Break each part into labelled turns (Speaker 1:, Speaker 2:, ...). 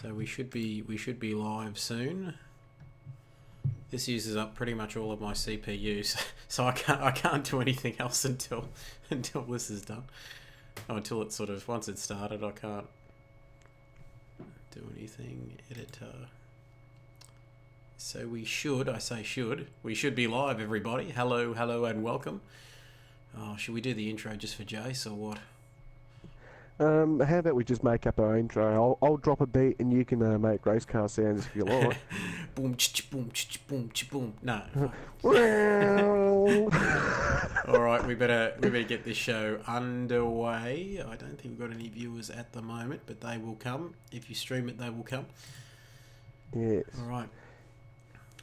Speaker 1: So we should be live soon. This uses up pretty much all of my CPUs, so I can't do anything else until this is done. Oh, until it's sort of once it's started, I can't do anything. Editor. So we should be live, everybody. Hello, and welcome. Oh, should we do the intro just for Jace or what?
Speaker 2: How about we just make up our intro? I'll drop a beat and you can make race car sounds if you like.
Speaker 1: Boom, boom, boom, boom. No. All right, we better get this show underway. I don't think we've got any viewers at the moment, but they will come. If you stream it, they will come.
Speaker 2: Yes.
Speaker 1: All right.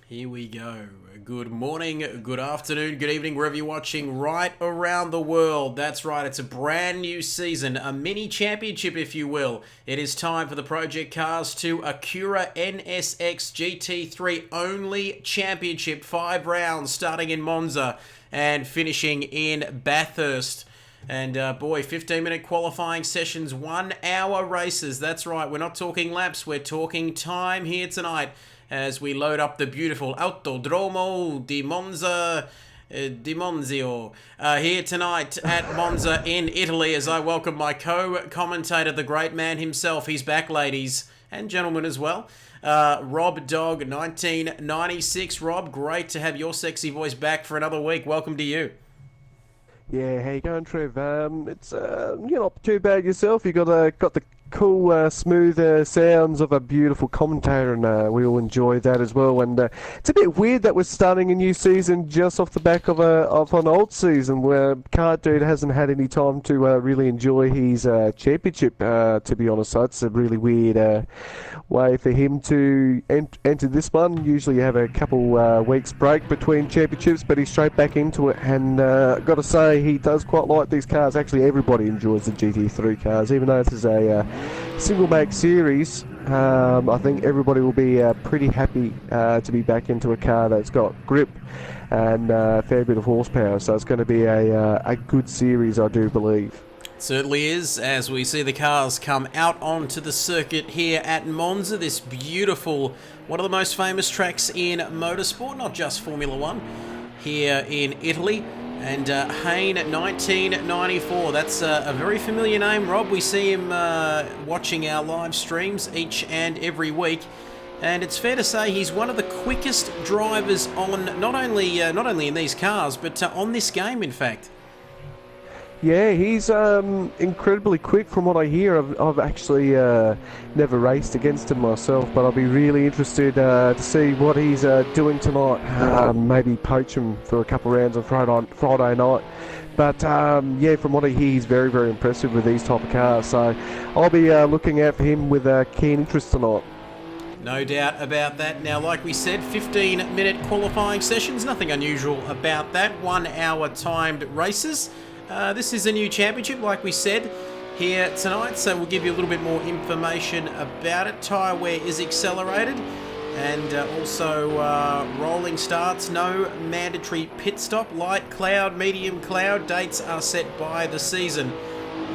Speaker 1: Here we go. Good morning, good afternoon, good evening, wherever you're watching right around the world. That's right, it's a brand new season, a mini championship, if you will. It is time for the Project Cars 2 Acura NSX GT3 only championship. 5 rounds starting in Monza and finishing in Bathurst. And boy, 15-minute qualifying sessions, 1-hour races. That's right, we're not talking laps, we're talking time here tonight, as we load up the beautiful Autodromo di Monza, di Monzio, here tonight at Monza in Italy, as I welcome my co-commentator, the great man himself. He's back, ladies and gentlemen as well. Rob Dog 1996. Rob, great to have your sexy voice back for another week. Welcome to you.
Speaker 2: Yeah, how you going, Trev? It's you're not too bad yourself. You got the cool, smooth sounds of a beautiful commentator, and we all enjoy that as well. And it's a bit weird that we're starting a new season just off the back of an old season where Car Dude hasn't had any time to really enjoy his championship. To be honest, so it's a really weird way for him to enter this one. Usually you have a couple weeks break between championships, but he's straight back into it. And got to say, he does quite like these cars. Actually, everybody enjoys the GT3 cars, even though this is a single make series. I think everybody will be pretty happy to be back into a car that's got grip and a fair bit of horsepower. So it's going to be a good series, I do believe.
Speaker 1: Certainly is, as we see the cars come out onto the circuit here at Monza, this beautiful, one of the most famous tracks in motorsport, not just Formula One, here in Italy. And Hayne 1994, that's a very familiar name, Rob. We see him watching our live streams each and every week. And it's fair to say he's one of the quickest drivers on, not only in these cars, but on this game, in fact.
Speaker 2: Yeah, he's incredibly quick from what I hear. I've actually never raced against him myself, but I'll be really interested to see what he's doing tonight. Maybe poach him for a couple of rounds on Friday night. But yeah, from what I hear, he's very, very impressive with these type of cars. So I'll be looking out for him with keen interest tonight.
Speaker 1: No doubt about that. Now, like we said, 15-minute qualifying sessions, nothing unusual about that. 1-hour timed races. This is a new championship, like we said, here tonight, so we'll give you a little bit more information about it. Tyre wear is accelerated, and also rolling starts, no mandatory pit stop. Light cloud, medium cloud, dates are set by the season.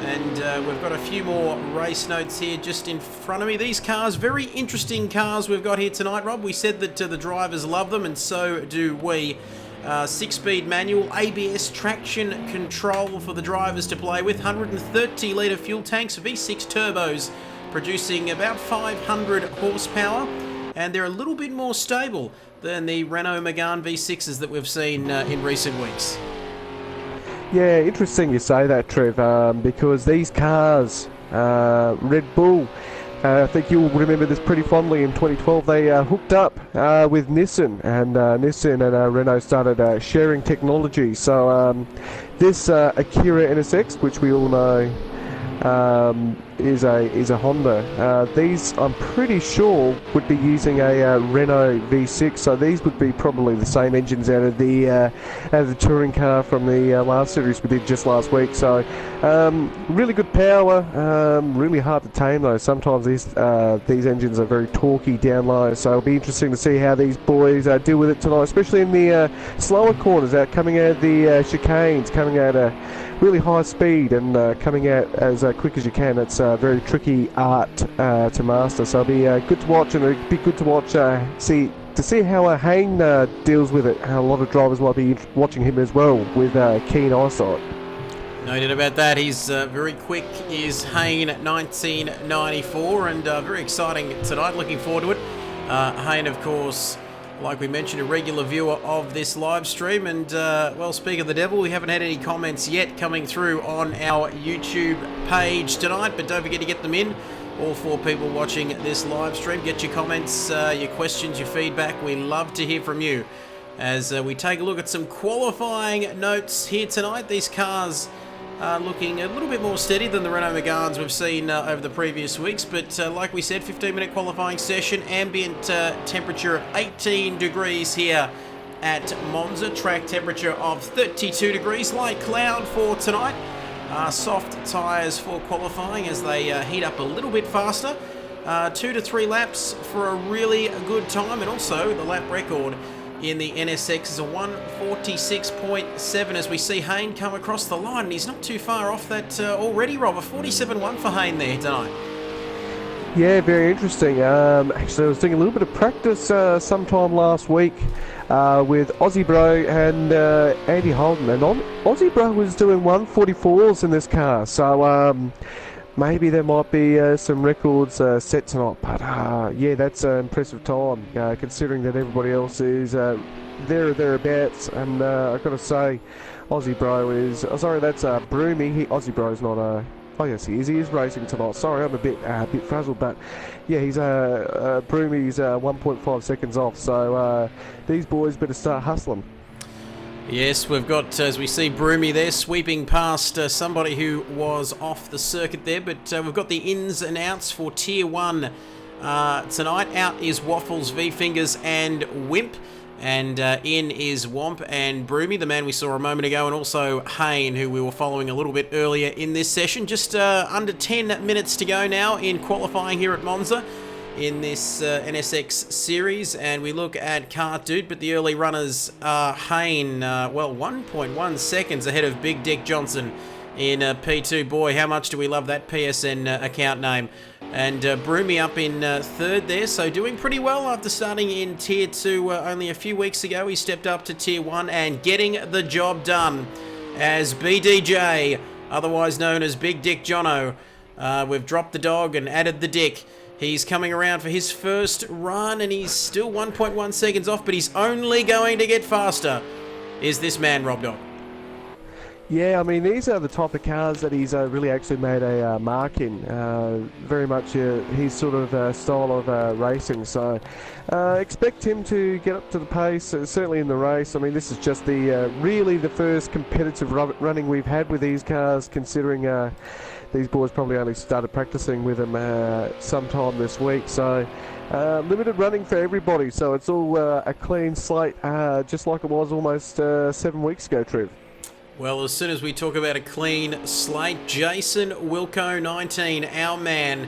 Speaker 1: And we've got a few more race notes here just in front of me. These cars, very interesting cars we've got here tonight, Rob. We said that the drivers love them, and so do we. 6-speed manual, ABS traction control for the drivers to play with, 130-litre fuel tanks, V6 turbos, producing about 500 horsepower, and they're a little bit more stable than the Renault Megane V6s that we've seen in recent weeks.
Speaker 2: Yeah, interesting you say that, Trev, because these cars, Red Bull, I think you'll remember this pretty fondly. In 2012, they hooked up with Nissan, and Nissan and Renault started sharing technology. So this Acura NSX, which we all know is a Honda. These, I'm pretty sure, would be using a Renault V6. So these would be probably the same engines out of the touring car from the last series we did just last week. So really good power. Really hard to tame though. Sometimes these engines are very torquey down low. So it'll be interesting to see how these boys deal with it tonight, especially in the slower corners, coming out of the chicanes, coming out really high speed and coming out as quick as you can. It's very tricky art to master. So it'll be good to watch, and it'll be good to watch see how Hayne deals with it. How a lot of drivers might be watching him as well with keen eyesight.
Speaker 1: No doubt about that. He's very quick, is Hayne 1994, and very exciting tonight. Looking forward to it. Hayne, of course, like we mentioned, a regular viewer of this live stream. And, well, speak of the devil, we haven't had any comments yet coming through on our YouTube page tonight, but don't forget to get them in. All 4 people watching this live stream, get your comments, your questions, your feedback. We love to hear from you as we take a look at some qualifying notes here tonight. These cars are looking a little bit more steady than the Renault Megans we've seen over the previous weeks, but like we said, 15-minute qualifying session, ambient temperature of 18 degrees here at Monza, track temperature of 32 degrees, light cloud for tonight. Soft tyres for qualifying as they heat up a little bit faster. 2 to 3 laps for a really good time, and also the lap record in the NSX is a 1:46.7 as we see Hayne come across the line, and he's not too far off that already, Rob. A 47.1 for Hayne there tonight.
Speaker 2: Yeah, very interesting. Actually, I was doing a little bit of practice sometime last week with Aussie Bro and Andy Holden, and Aussie Bro was doing 1:44s in this car, so maybe there might be some records set tonight, but yeah, that's an impressive time considering that everybody else is there or thereabouts. And I've got to say, Aussie Bro is that's Broomy. Aussie Bro's not oh yes, he is racing tonight. Sorry, I'm a bit frazzled, but yeah, he's Broomy's 1.5 seconds off, so these boys better start hustling.
Speaker 1: Yes, we've got, as we see, Broomy there sweeping past somebody who was off the circuit there, but we've got the ins and outs for Tier 1 tonight. Out is Waffles, V-Fingers and Wimp, and in is Womp and Broomy, the man we saw a moment ago, and also Hayne, who we were following a little bit earlier in this session. Just under 10 minutes to go now in qualifying here at Monza in this NSX series, and we look at Kart Dude, but the early runners are Hayne, well, 1.1 seconds ahead of Big Dick Johnson in P2. Boy, how much do we love that PSN account name. And Broomy up in third there, so doing pretty well after starting in Tier 2 only a few weeks ago. He stepped up to Tier 1 and getting the job done as BDJ, otherwise known as Big Dick Jono. We've dropped the dog and added the dick. He's coming around for his first run, and he's still 1.1 seconds off, but he's only going to get faster. Is this man, Rob Dog?
Speaker 2: Yeah, I mean, these are the type of cars that he's really actually made a mark in. Very much his sort of style of racing. So expect him to get up to the pace, certainly in the race. I mean, this is just really the first competitive running we've had with these cars, considering these boys probably only started practicing with them sometime this week. So limited running for everybody. So it's all a clean slate, just like it was almost 7 weeks ago, Trev.
Speaker 1: Well, as soon as we talk about a clean slate, Jason Wilco 19, our man,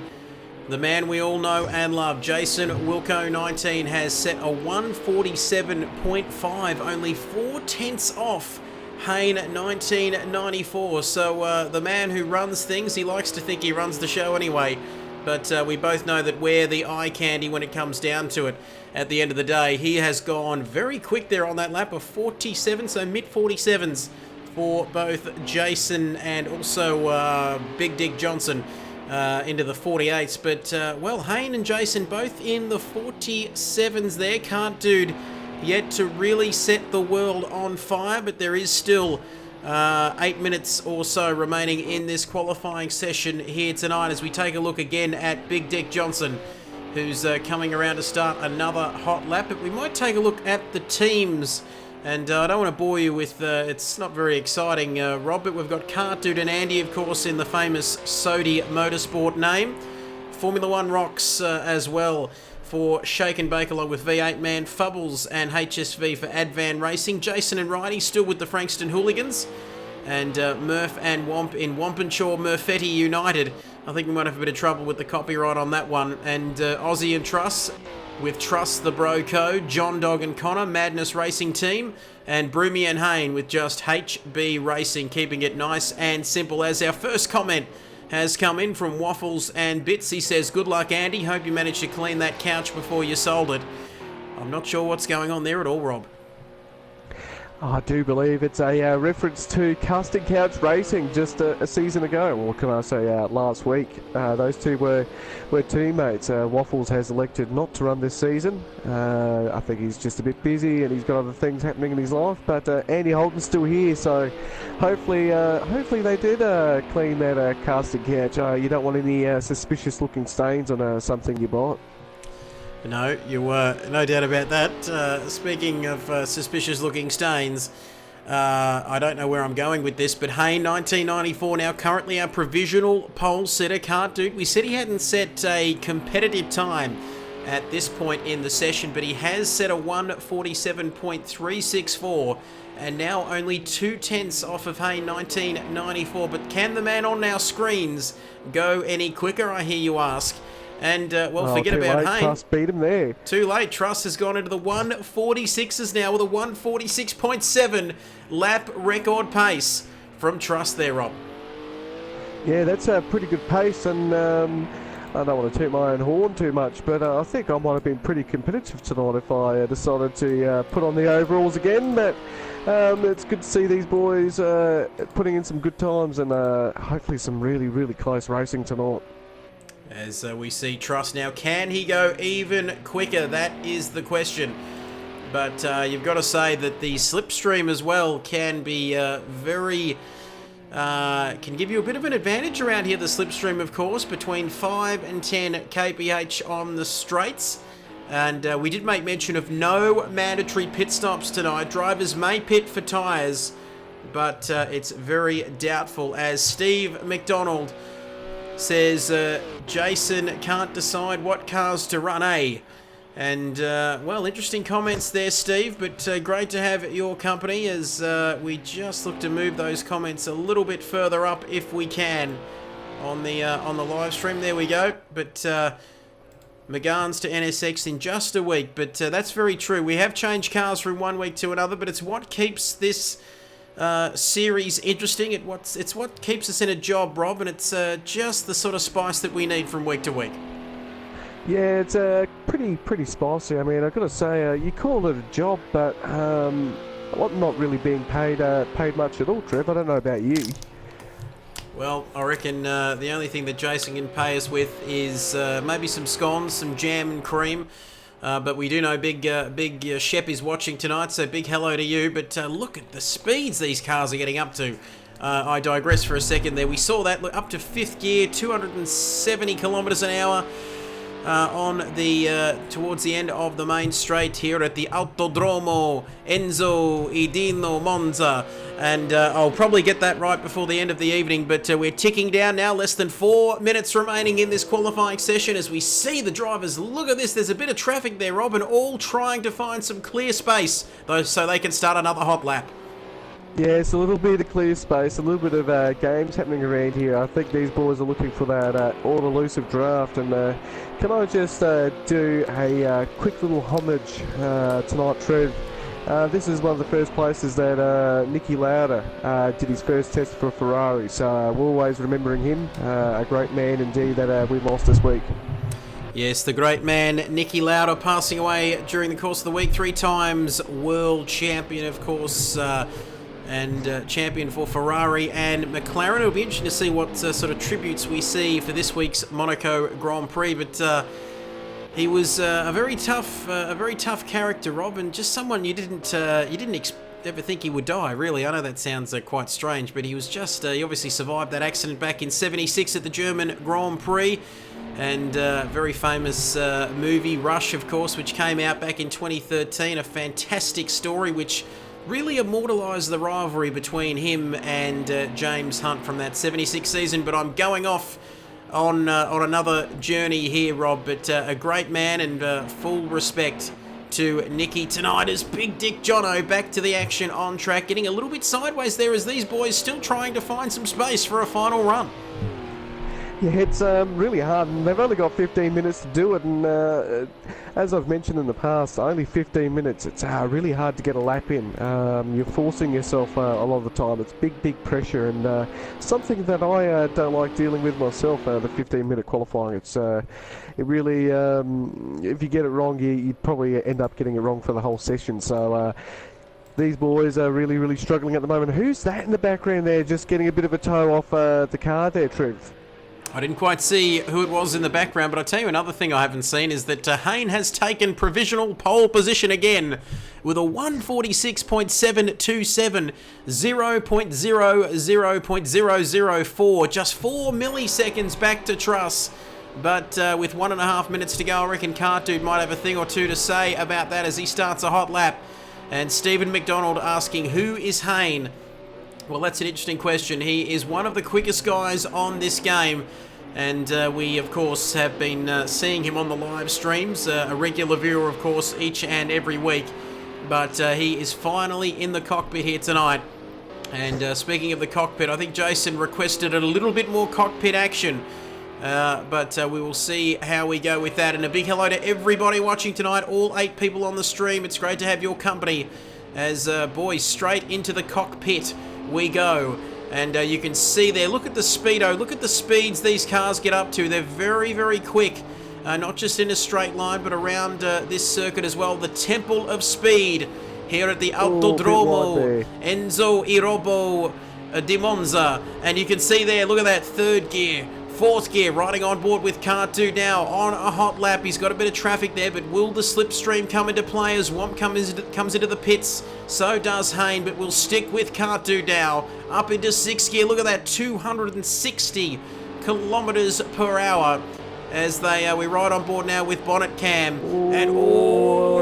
Speaker 1: the man we all know and love, Jason Wilco 19 has set a 1:47.5, only 4/10 off Hayne 1994. So the man who runs things, he likes to think he runs the show anyway, but we both know that we're the eye candy when it comes down to it. At the end of the day, he has gone very quick there on that lap of 47, so mid-47s for both Jason and also Big Dick Johnson into the 48s. But, well, Hayne and Jason both in the 47s there. Can't Dude yet to really set the world on fire, but there is still 8 minutes or so remaining in this qualifying session here tonight as we take a look again at Big Dick Johnson, who's coming around to start another hot lap. But we might take a look at the teams. And I don't want to bore you with, it's not very exciting, Rob, but we've got Kart Dude and Andy, of course, in the famous Sodi Motorsport name. Formula One rocks as well for Shake and Bake, along with V8 Man, Fubbles and HSV for Advan Racing. Jason and Ridey still with the Frankston Hooligans. And Murph and Womp in Wampenshaw Murfetti United. I think we might have a bit of trouble with the copyright on that one. And Aussie and Truss with Truss the Bro Code, John Dog and Connor, Madness Racing Team, and Broomy and Hayne with just HB Racing, keeping it nice and simple. As our first comment has come in from Waffles and Bits. He says, good luck, Andy. Hope you managed to clean that couch before you sold it. I'm not sure what's going on there at all, Rob.
Speaker 2: I do believe it's a reference to Casting Couch Racing just a season ago, or can I say last week. Those two were teammates. Waffles has elected not to run this season. I think he's just a bit busy and he's got other things happening in his life, but Andy Holden's still here, so hopefully they did clean that casting couch. You don't want any suspicious looking stains on something you bought.
Speaker 1: No, you were, no doubt about that. Speaking of suspicious-looking stains, I don't know where I'm going with this, but Hayne, 1994, now currently our provisional pole sitter. Can't do. We said he hadn't set a competitive time at this point in the session, but he has set a 1:47.364, and now only 2/10 off of Hayne, 1994. But can the man on our screens go any quicker, I hear you ask? And, forget about Hayne.
Speaker 2: Truss beat him there.
Speaker 1: Too late. Truss has gone into the 1:46s now with a 1:46.7 lap record pace from Truss there, Rob.
Speaker 2: Yeah, that's a pretty good pace, and I don't want to toot my own horn too much, but I think I might have been pretty competitive tonight if I decided to put on the overalls again. But it's good to see these boys putting in some good times and hopefully some really, really close racing tonight.
Speaker 1: As we see Truss now, can he go even quicker? That is the question. But you've got to say that the slipstream as well can be can give you a bit of an advantage around here. The slipstream, of course, between 5 and 10 kph on the straights. And we did make mention of no mandatory pit stops tonight. Drivers may pit for tyres, but it's very doubtful, as Steve McDonald says Jason can't decide what cars to run, eh? And, well, interesting comments there, Steve, but great to have your company as we just look to move those comments a little bit further up if we can on the live stream. There we go. But McGarns to NSX in just a week, but that's very true. We have changed cars from one week to another, but it's what keeps this series interesting. It's what keeps us in a job, Rob, and it's just the sort of spice that we need from week to week.
Speaker 2: Yeah, it's pretty spicy. I mean, I've got to say, you call it a job, but I'm not really being paid much at all, Trev. I don't know about you.
Speaker 1: Well, I reckon the only thing that Jason can pay us with is maybe some scones, some jam and cream. But we do know Big Shep is watching tonight, so big hello to you. But look at the speeds these cars are getting up to. I digress for a second there. We saw that look up to 5th gear, 270 kilometres an hour on the towards the end of the main straight here at the Autodromo Enzo Idino Monza. And I'll probably get that right before the end of the evening, but we're ticking down now. Less than 4 minutes remaining in this qualifying session as we see the drivers. Look at this. There's a bit of traffic there, Rob, and all trying to find some clear space so they can start another hot lap.
Speaker 2: Yeah, it's a little bit of clear space, a little bit of games happening around here. I think these boys are looking for that all-elusive draft. And can I just do a quick little homage tonight, Trev? This is one of the first places that Nicky Lauda did his first test for Ferrari, so we're always remembering him. A great man indeed that we lost this week.
Speaker 1: Yes, the great man Nicky Lauda passing away during the course of the week. 3 times world champion, of course, and champion for Ferrari and McLaren. It'll be interesting to see what sort of tributes we see for this week's Monaco Grand Prix, but he was a very tough character, Rob, and just someone you didn't ever think he would die, really. I know that sounds quite strange, but he was just, he obviously survived that accident back in '76 at the German Grand Prix, and very famous movie, Rush, of course, which came out back in 2013, a fantastic story which really immortalised the rivalry between him and James Hunt from that '76 season. But I'm going off on another journey here, Rob, but a great man, and full respect to Nicky tonight as Big Dick Jono back to the action on track, getting a little bit sideways there as these boys still trying to find some space for a final run.
Speaker 2: Yeah, it's really hard, and they've only got 15 minutes to do it, and as I've mentioned in the past, only 15 minutes. It's really hard to get a lap in. You're forcing yourself a lot of the time. It's big pressure, and something that I don't like dealing with myself, the 15-minute qualifying. It's it really, if you get it wrong, you probably end up getting it wrong for the whole session. So these boys are really struggling at the moment. Who's that in the background there, just getting a bit of a toe off the car there, Trev?
Speaker 1: I didn't quite see who it was in the background, but I'll tell you another thing I haven't seen is that Hayne has taken provisional pole position again with a 146.727, 0.000.004, just 4 milliseconds back to Truss. But with 1.5 minutes to go, I reckon Kart Dude might have a thing or two to say about that as he starts a hot lap. And Stephen McDonald asking, who is Hayne? Well, that's an interesting question. He is one of the quickest guys on this game, and we, of course, have been seeing him on the live streams, a regular viewer, of course, each and every week. But he is finally in the cockpit here tonight. And speaking of the cockpit, I think Jason requested a little bit more cockpit action. But we will see how we go with that. And a big hello to everybody watching tonight, all 8 people on the stream. It's great to have your company as, boys, straight into the cockpit we go. And you can see there, look at the speedo, look at the speeds these cars get up to. They're very quick, not just in a straight line, but around this circuit as well. The Temple of Speed here at the Autodromo Enzo Irobo di Monza. And you can see there, look at that, 3rd gear. 4th gear, riding on board with Car 2 now on a hot lap. He's got a bit of traffic there, but will the slipstream come into play as Womp comes into the pits? So does Hayne, but we'll stick with Car 2 now. Up into 6th gear, look at that, 260 kilometers per hour as we ride on board now with bonnet cam. And
Speaker 2: well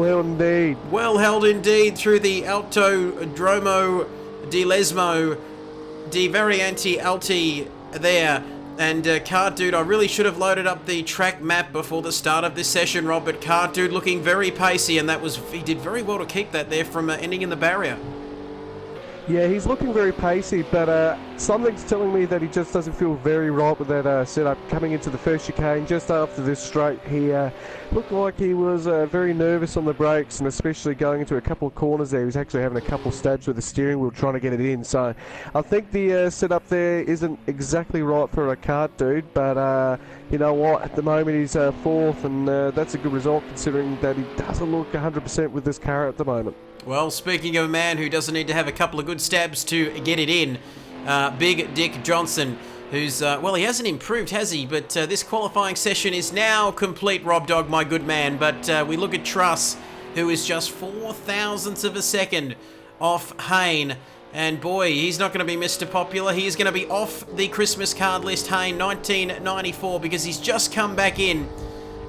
Speaker 2: held indeed.
Speaker 1: Well held indeed through the Autodromo di Lesmo di Varianti Alti there. And Car Dude, I really should have loaded up the track map before the start of this session, Rob, but Car Dude looking very pacey, and he did very well to keep that there from ending in the barrier.
Speaker 2: Yeah, he's looking very pacey, but something's telling me that he just doesn't feel very right with that setup. Coming into the first chicane, just after this straight, he looked like he was very nervous on the brakes, and especially going into a couple of corners there. He was actually having a couple of stabs with the steering wheel trying to get it in. So I think the setup there isn't exactly right for a Kart Dude, but you know what, at the moment he's 4th, and that's a good result considering that he doesn't look 100% with this car at the moment.
Speaker 1: Well, speaking of a man who doesn't need to have a couple of good stabs to get it in, Big Dick Johnson, who's, well, he hasn't improved, has he? But this qualifying session is now complete, Rob Dog, my good man. But we look at Truss, who is just 0.004 of a second off Hayne. And boy, he's not going to be Mr. Popular. He is going to be off the Christmas card list, Hayne, 1994, because he's just come back in.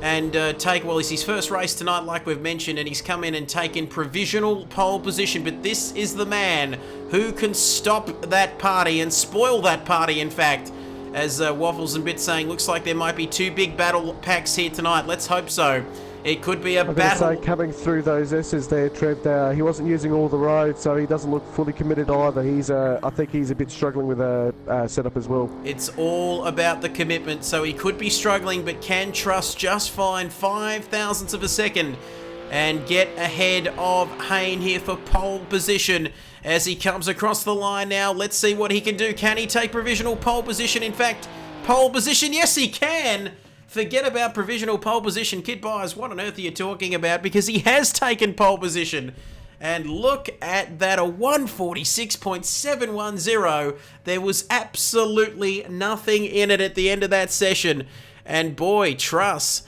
Speaker 1: And well, it's his first race tonight, like we've mentioned, and he's come in and taken provisional pole position. But this is the man who can stop that party and spoil that party, in fact. As Waffles and Bit saying, looks like there might be 2 big battle packs here tonight. Let's hope so. It could be a battle.
Speaker 2: Say, coming through those S's there, Trev, he wasn't using all the road, so he doesn't look fully committed either. He's, I think he's a bit struggling with a setup as well.
Speaker 1: It's all about the commitment, so he could be struggling, but can Truss just find 0.005 of a second and get ahead of Hayne here for pole position as he comes across the line now. Let's see what he can do. Can he take provisional pole position? In fact, pole position, yes he can. Forget about provisional pole position. Kid Byers, what on earth are you talking about? Because he has taken pole position. And look at that, a 146.710. There was absolutely nothing in it at the end of that session. And boy, Truss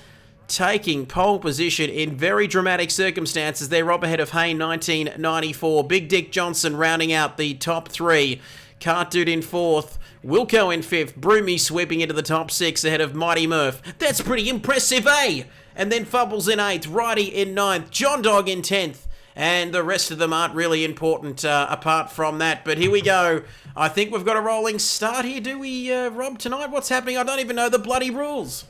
Speaker 1: taking pole position in very dramatic circumstances. They're Rob ahead of Hayne, 1994. Big Dick Johnson rounding out the top 3. Kart Dude in 4th. Wilco in 5th, Broomy sweeping into the top 6 ahead of Mighty Murph. That's pretty impressive, eh? And then Fubbles in 8th, Righty in 9th, John Dog in 10th, and the rest of them aren't really important apart from that. But here we go. I think we've got a rolling start here, do we, Rob, tonight? What's happening? I don't even know the bloody rules.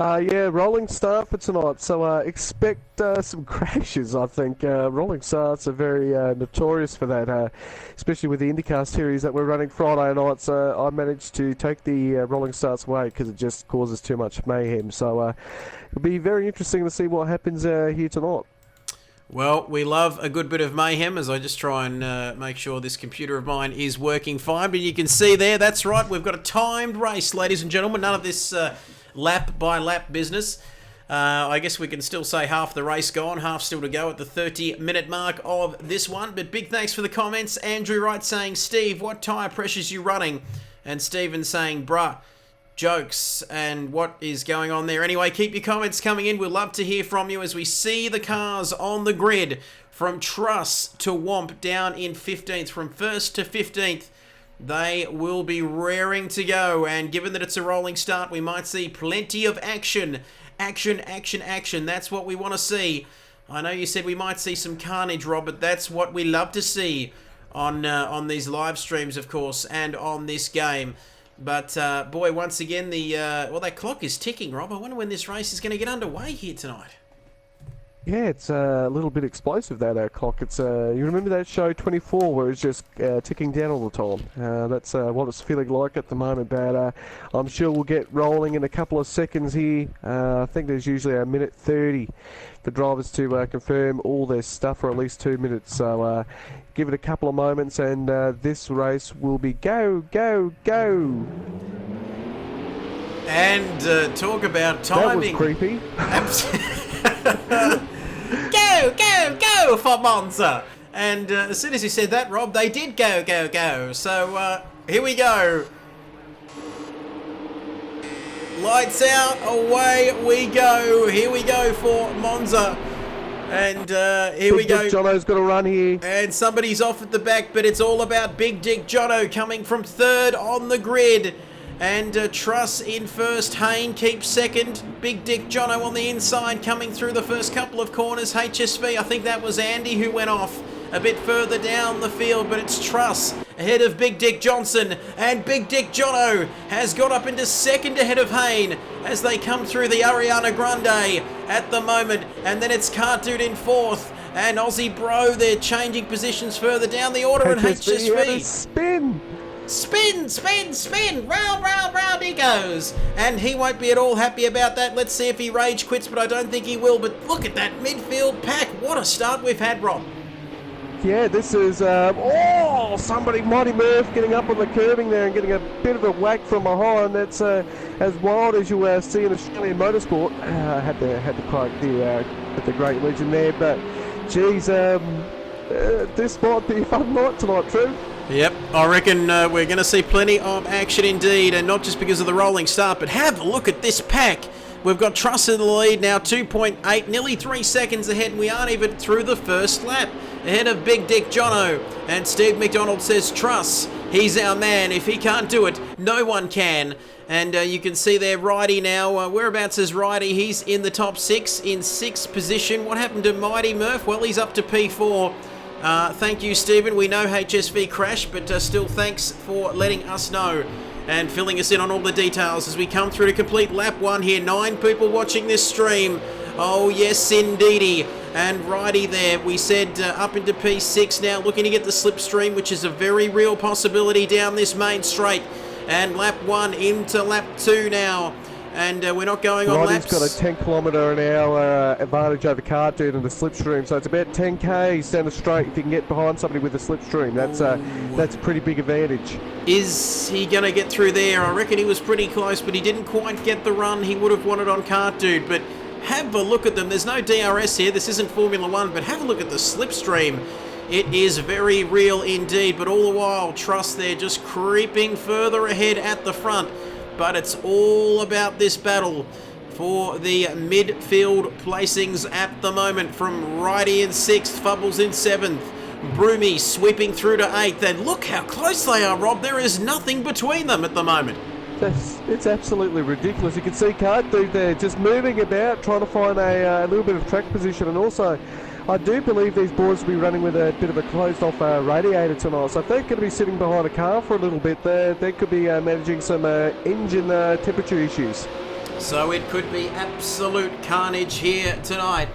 Speaker 2: Yeah, rolling start for tonight, so expect some crashes, I think. Rolling starts are very notorious for that, especially with the IndyCar series that we're running Friday nights. I managed to take the rolling starts away because it just causes too much mayhem, so it'll be very interesting to see what happens here tonight.
Speaker 1: Well, we love a good bit of mayhem as I just try and make sure this computer of mine is working fine. But you can see there, that's right, we've got a timed race, ladies and gentlemen. None of this lap-by-lap business. I guess we can still say half the race gone, half still to go at the 30-minute mark of this one. But big thanks for the comments. Andrew Wright saying, Steve, what tyre pressures you running? And Stephen saying, bruh, jokes, and what is going on there. Anyway, keep your comments coming in. We'd love to hear from you as we see the cars on the grid from Truss to Womp down in 15th. From 1st to 15th, they will be raring to go, and given that it's a rolling start, we might see plenty of action. Action. That's what we want to see. I know you said we might see some carnage, Rob, but that's what we love to see on these live streams, of course, and on this game. But, boy, once again, that clock is ticking, Rob. I wonder when this race is going to get underway here tonight.
Speaker 2: Yeah, it's a little bit explosive, that clock. It's you remember that show 24 where it's just ticking down all the time? That's what it's feeling like at the moment, but I'm sure we'll get rolling in a couple of seconds here. I think there's usually a minute 30 for drivers to confirm all their stuff, or at least 2 minutes. So give it a couple of moments, and this race will be go.
Speaker 1: And talk about timing.
Speaker 2: That was creepy.
Speaker 1: Go for Monza. And as soon as you said that, Rob, they did go. So here we go. Lights out, away we go. Here we go for Monza. And here we go.
Speaker 2: Big Dick Jono's got a run here.
Speaker 1: And somebody's off at the back, but it's all about Big Dick Jono coming from 3rd on the grid. And Truss in first, Hayne keeps second. Big Dick Jono on the inside coming through the first couple of corners. HSV, I think that was Andy who went off a bit further down the field, but it's Truss ahead of Big Dick Johnson. And Big Dick Jono has got up into second ahead of Hayne as they come through the Ariana Grande at the moment. And then it's Cartoon in 4th. And Aussie Bro, they're changing positions further down the order. And HSV. Spin, round he goes. And he won't be at all happy about that. Let's see if he rage quits, but I don't think he will. But look at that midfield pack. What a start we've had, Rob.
Speaker 2: Yeah, this is, somebody, Mighty Murph, getting up on the curving there and getting a bit of a whack from behind. That's as wild as you see in Australian motorsport. Had to quote the great legend there, but geez, this might be a fun night tonight, Trev.
Speaker 1: Yep, I reckon we're going to see plenty of action indeed, and not just because of the rolling start, but have a look at this pack. We've got Truss in the lead now, 2.8, nearly 3 seconds ahead, and we aren't even through the first lap. Ahead of Big Dick Jono, and Steve McDonald says, Truss, he's our man. If he can't do it, no one can. And you can see there, Righty now. Whereabouts is Righty? He's in the top 6, in 6th position. What happened to Mighty Murph? Well, he's up to P4. Thank you, Stephen. We know HSV crashed, but still thanks for letting us know and filling us in on all the details as we come through to complete lap 1 here. 9 people watching this stream. Oh, yes, indeedy. And Righty there, we said up into P6 now, looking to get the slipstream, which is a very real possibility down this main straight. And lap 1 into lap 2 now. And we're not going on laps.
Speaker 2: Righty's got a 10 kilometre an hour advantage over Cartoon in the slipstream, so it's about 10k's down the straight if you can get behind somebody with a slipstream. That's a pretty big advantage.
Speaker 1: Is he going to get through there? I reckon he was pretty close, but he didn't quite get the run he would have wanted on Cartoon. But have a look at them. There's no DRS here. This isn't Formula 1, but have a look at the slipstream. It is very real indeed, but all the while, Truss there just creeping further ahead at the front. But it's all about this battle for the midfield placings at the moment, from Righty in 6th, Fubbles in 7th, Broomy sweeping through to 8th, and look how close they are, Rob. There is nothing between them at the moment.
Speaker 2: It's absolutely ridiculous. You can see Cartoon there just moving about, trying to find a little bit of track position, and also I do believe these boys will be running with a bit of a closed-off radiator tonight, so if they're going to be sitting behind a car for a little bit, they could be managing some engine temperature issues.
Speaker 1: So it could be absolute carnage here tonight.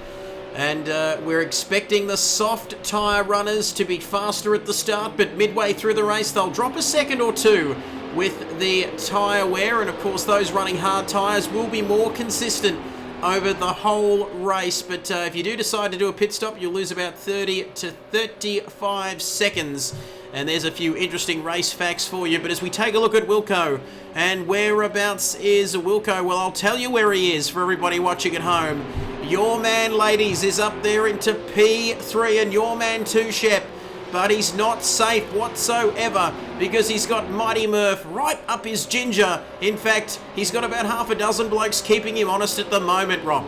Speaker 1: And we're expecting the soft tyre runners to be faster at the start, but midway through the race they'll drop a second or two with the tyre wear. And of course those running hard tyres will be more consistent over the whole race. But if you do decide to do a pit stop, you'll lose about 30 to 35 seconds. And there's a few interesting race facts for you. But as we take a look at Wilco, and whereabouts is Wilco? Well, I'll tell you where he is for everybody watching at home. Your man, ladies, is up there into P3, and your man too, Shep. But he's not safe whatsoever because he's got Mighty Murph right up his ginger. In fact, he's got about half a dozen blokes keeping him honest at the moment, Rob.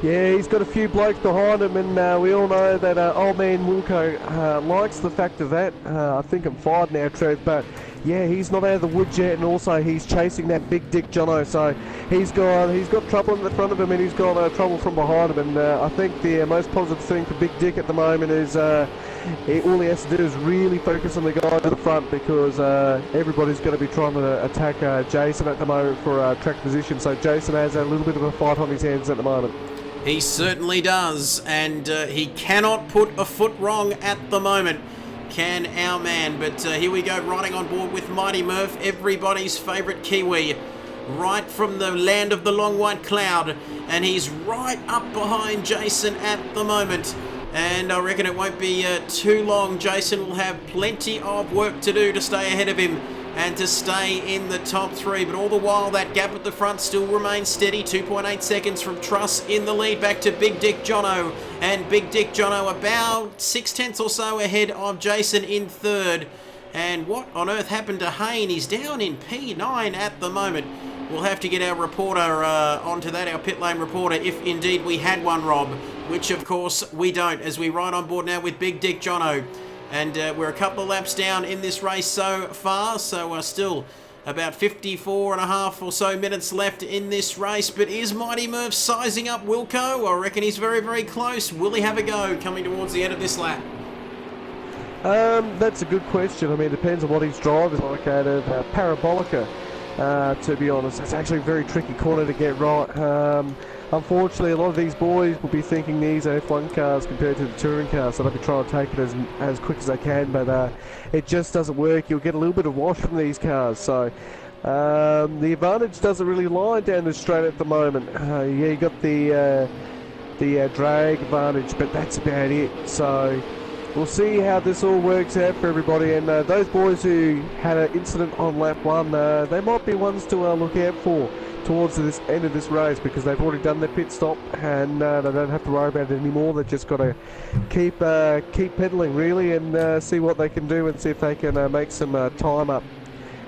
Speaker 2: Yeah, he's got a few blokes behind him, and we all know that old man Wilco likes the fact of that. I think I'm 5 now, Trev, but yeah, he's not out of the woods yet, and also he's chasing that big Dick Jono, so he's got trouble in the front of him, and he's got trouble from behind him, and I think the most positive thing for Big Dick at the moment is all he has to do is really focus on the guy to the front, because everybody's going to be trying to attack Jason at the moment for track position, so Jason has a little bit of a fight on his hands at the moment.
Speaker 1: He certainly does, and he cannot put a foot wrong at the moment, can our man. But here we go, riding on board with Mighty Murph, everybody's favourite Kiwi, right from the land of the long white cloud, and he's right up behind Jason at the moment. And I reckon it won't be too long. Jason will have plenty of work to do to stay ahead of him and to stay in the top 3. But all the while, that gap at the front still remains steady. 2.8 seconds from Truss in the lead, back to Big Dick Jono. And Big Dick Jono about 6/10 or so ahead of Jason in third. And what on earth happened to Hayne? He's down in P9 at the moment. We'll have to get our reporter onto that, our pit lane reporter, if indeed we had one, Rob, which of course we don't, as we ride on board now with Big Dick Jono. And we're a couple of laps down in this race so far, so still about 54 and a half or so minutes left in this race. But is Mighty Murph sizing up Wilco? I reckon he's very, very close. Will he have a go coming towards the end of this lap?
Speaker 2: That's a good question. I mean, it depends on what his drive is like out of Parabolica. To be honest, it's actually a very tricky corner to get right. Unfortunately, a lot of these boys will be thinking these are F1 cars compared to the touring cars, so they'll be trying to take it as quick as they can, but it just doesn't work. You'll get a little bit of wash from these cars, so the advantage doesn't really lie down the straight at the moment. Yeah, you got the drag advantage, but that's about it. So we'll see how this all works out for everybody, and those boys who had an incident on lap 1, they might be ones to look out for towards this end of this race, because they've already done their pit stop and they don't have to worry about it anymore. They've just got to keep pedaling really, and see what they can do, and see if they can make some time up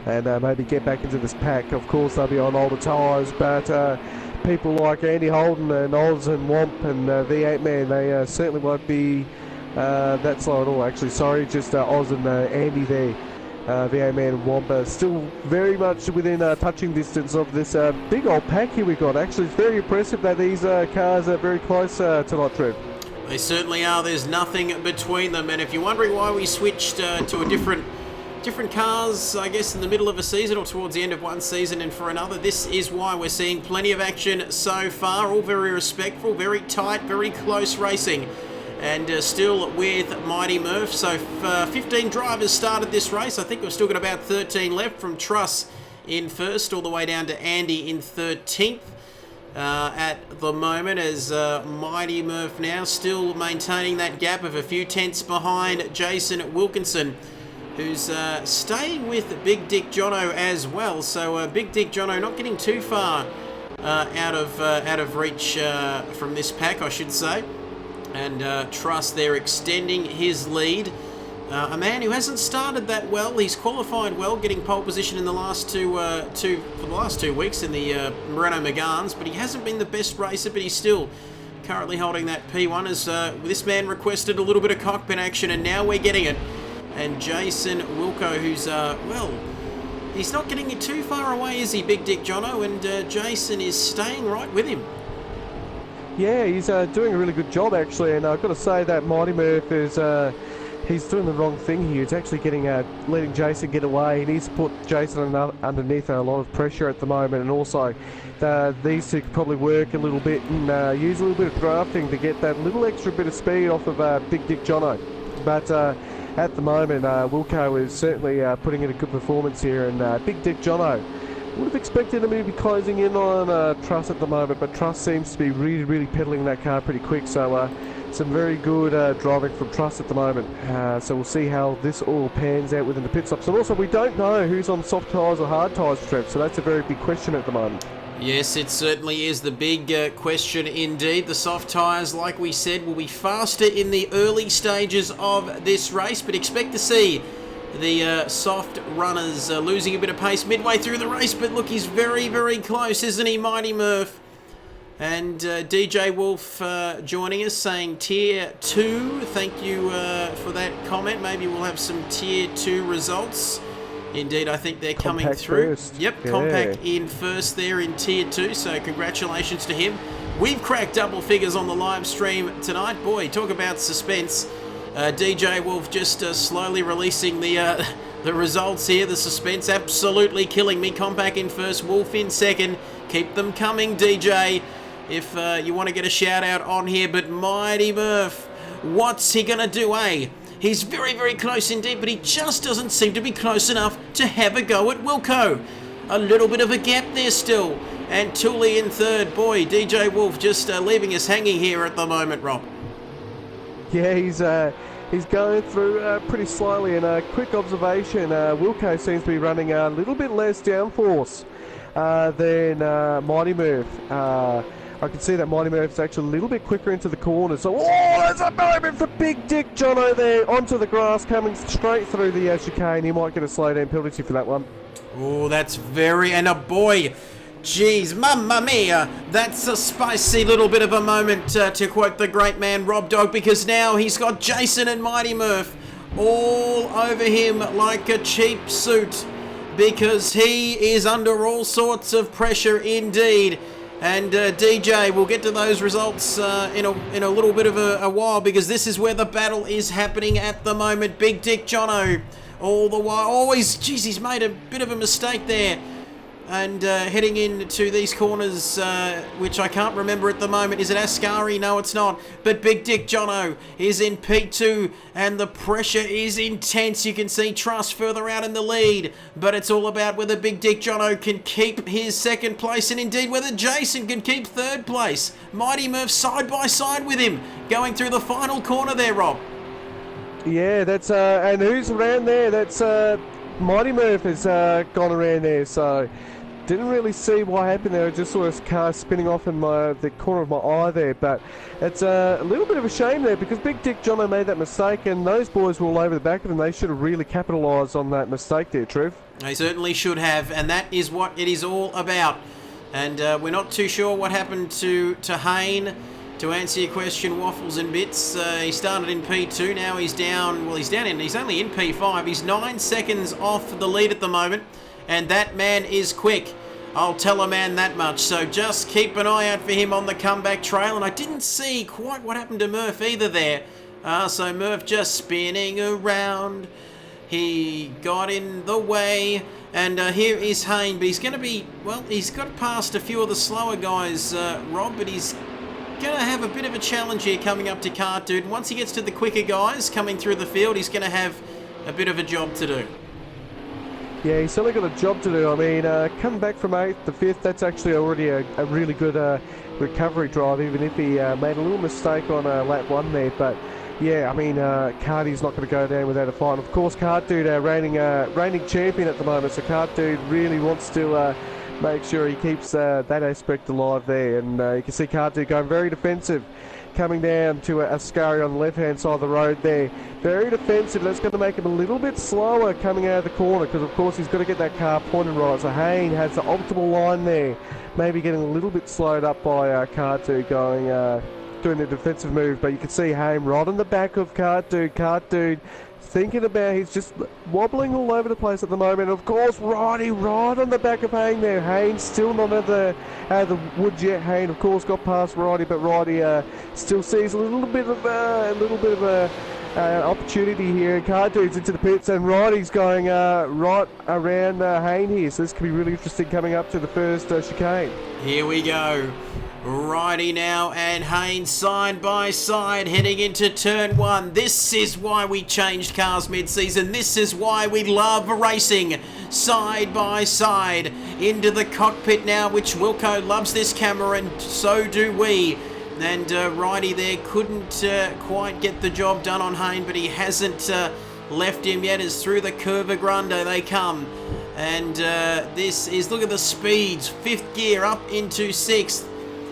Speaker 2: and maybe get back into this pack. Of course they'll be on older tyres, but people like Andy Holden and Oz and Womp and V8 Man, they certainly won't be that slow at all. Actually, sorry, just Oz and Andy there. V8 Man and Womp still very much within touching distance of this big old pack here we got. Actually, it's very impressive that these cars are very close tonight, Trev.
Speaker 1: They certainly are. There's nothing between them. And if you're wondering why we switched to a different cars, I guess, in the middle of a season or towards the end of one season and for another, this is why we're seeing plenty of action so far. All very respectful, very tight, very close racing. And still with Mighty Murph. So 15 drivers started this race. I think we've still got about 13 left, from Truss in first all the way down to Andy in 13th at the moment, as Mighty Murph now still maintaining that gap of a few tenths behind Jason Wilkinson, who's staying with Big Dick Jono as well. So Big Dick Jono not getting too far out of reach from this pack, I should say. And Truss there extending his lead. A man who hasn't started that well. He's qualified well, getting pole position in the last two weeks in the Moreno Megans, but he hasn't been the best racer. But he's still currently holding that P1, as this man requested a little bit of cockpit action, and now we're getting it. And Jason Wilco, who's well, he's not getting it too far away, is he, Big Dick Jono? And Jason is staying right with him.
Speaker 2: Yeah, he's doing a really good job actually, and I've got to say that Mighty Murph is he's doing the wrong thing here. He's actually letting Jason get away. He needs to put Jason underneath a lot of pressure at the moment, and also these two could probably work a little bit and use a little bit of drafting to get that little extra bit of speed off of Big Dick Jono. But at the moment, Wilco is certainly putting in a good performance here, and Big Dick Jono would have expected him to be closing in on Truss at the moment, but Truss seems to be really pedaling that car pretty quick, so some very good driving from Truss at the moment. So we'll see how this all pans out within the pit stops. And also, we don't know who's on soft tyres or hard tyres, Trev, so that's a very big question at the moment.
Speaker 1: Yes, it certainly is the big question indeed. The soft tyres, like we said, will be faster in the early stages of this race, but expect to see the soft runners losing a bit of pace midway through the race. But look, he's very close, isn't he, Mighty Murph? And DJ Wolf joining us saying Tier 2. Thank you for that comment. Maybe we'll have some Tier 2 results. Indeed, I think they're coming through.
Speaker 2: First.
Speaker 1: Yep,
Speaker 2: Yeah.
Speaker 1: Compact in first there in Tier 2, so congratulations to him. We've cracked double figures on the live stream tonight. Boy, talk about suspense. DJ Wolf just slowly releasing the results here. The suspense absolutely killing me. Compact in first, Wolf in second. Keep them coming, DJ, if you want to get a shout out on here. But Mighty Murph, what's he going to do, eh? He's very close indeed, but he just doesn't seem to be close enough to have a go at Wilco. A little bit of a gap there still. And Tooley in third. Boy, DJ Wolf just leaving us hanging here at the moment, Rob.
Speaker 2: Yeah, he's going through pretty slowly. And a quick observation, Wilco seems to be running a little bit less downforce than Mighty Murph. I can see that Mighty Murph's actually a little bit quicker into the corner. So, there's a moment for Big Dick Jono there onto the grass, coming straight through the chicane. He might get a slow down penalty for that one.
Speaker 1: Oh, that's and a boy, geez, mamma mia, that's a spicy little bit of a moment, to quote the great man Rob Dog, because now he's got Jason and Mighty Murph all over him like a cheap suit, because he is under all sorts of pressure indeed. And DJ, we'll get to those results in a little bit of a while, because this is where the battle is happening at the moment. Big Dick Jono, all the while, always, geez, he's made a bit of a mistake there. And heading into these corners, which I can't remember at the moment. Is it Ascari? No, it's not. But Big Dick Jono is in P2, and the pressure is intense. You can see Truss further out in the lead, but it's all about whether Big Dick Jono can keep his second place, and indeed whether Jason can keep third place. Mighty Murph side by side with him, going through the final corner there, Rob.
Speaker 2: Yeah, that's and who's around there? That's Mighty Murph has gone around there, so didn't really see what happened there. I just saw his car spinning off in the corner of my eye there, but it's a little bit of a shame there, because Big Dick Jono made that mistake, and those boys were all over the back of him. They should have really capitalised on that mistake there, Trev.
Speaker 1: They certainly should have, and that is what it is all about. And we're not too sure what happened to Hayne. To answer your question, Waffles and Bits, he started in P2, now he's down, he's only in P5. He's 9 seconds off the lead at the moment, and that man is quick. I'll tell a man that much. So just keep an eye out for him on the comeback trail. And I didn't see quite what happened to Murph either there. So Murph just spinning around. He got in the way. And here is Hayne. But he's going to be, he's got past a few of the slower guys, Rob. But he's going to have a bit of a challenge here coming up to Kart Dude. Once he gets to the quicker guys coming through the field, he's going to have a bit of a job to do.
Speaker 2: Yeah, he's certainly got a job to do. I mean, coming back from 8th to 5th, that's actually already a really good recovery drive, even if he made a little mistake on lap 1 there. But yeah, I mean, Carty's not going to go down without a fight. Of course, Kart Dude, reigning champion at the moment, so Kart Dude really wants to make sure he keeps that aspect alive there. And you can see Kart Dude going very defensive, coming down to Ascari on the left-hand side of the road there. Very defensive. That's going to make him a little bit slower coming out of the corner, because, of course, he's got to get that car pointed right. So Hayne has the optimal line there, maybe getting a little bit slowed up by Kart Dude doing the defensive move. But you can see Hayne right on the back of Kart Dude. Kart Dude thinking about, he's just wobbling all over the place at the moment. Of course, Righty right on the back of Hayne there. Hayne still not out of the woods yet. Hayne, of course, got past Righty, but Righty still sees a little bit of a opportunity here. Car dudes into the pits, and Roddy's going right around Hayne here, so this could be really interesting coming up to the first chicane.
Speaker 1: Here we go. Righty now and Haynes side by side heading into turn 1. This is why we changed cars mid-season. This is why we love racing side by side into the cockpit now, which Wilco loves this camera, and so do we. And Righty there couldn't quite get the job done on Hayne, but he hasn't left him yet, as through the Curva Grande they come. And this is, look at the speeds, 5th gear up into 6th.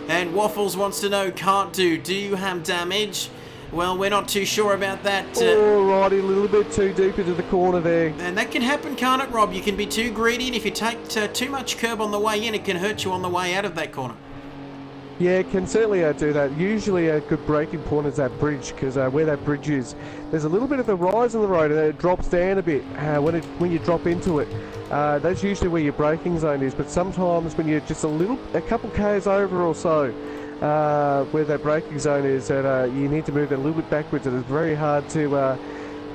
Speaker 1: And Waffles wants to know, do you have damage? Well, we're not too sure about that.
Speaker 2: Alrighty, a little bit too deep into the corner there.
Speaker 1: And that can happen, can't it, Rob? You can be too greedy, and if you take too much curb on the way in, it can hurt you on the way out of that corner.
Speaker 2: Yeah, it can certainly do that. Usually a good braking point is that bridge, because where that bridge is, there's a little bit of a rise on the road, and it drops down a bit when you drop into it. That's usually where your braking zone is, but sometimes when you're just a couple k's over or so, where that braking zone is, that you need to move it a little bit backwards, and it's very hard to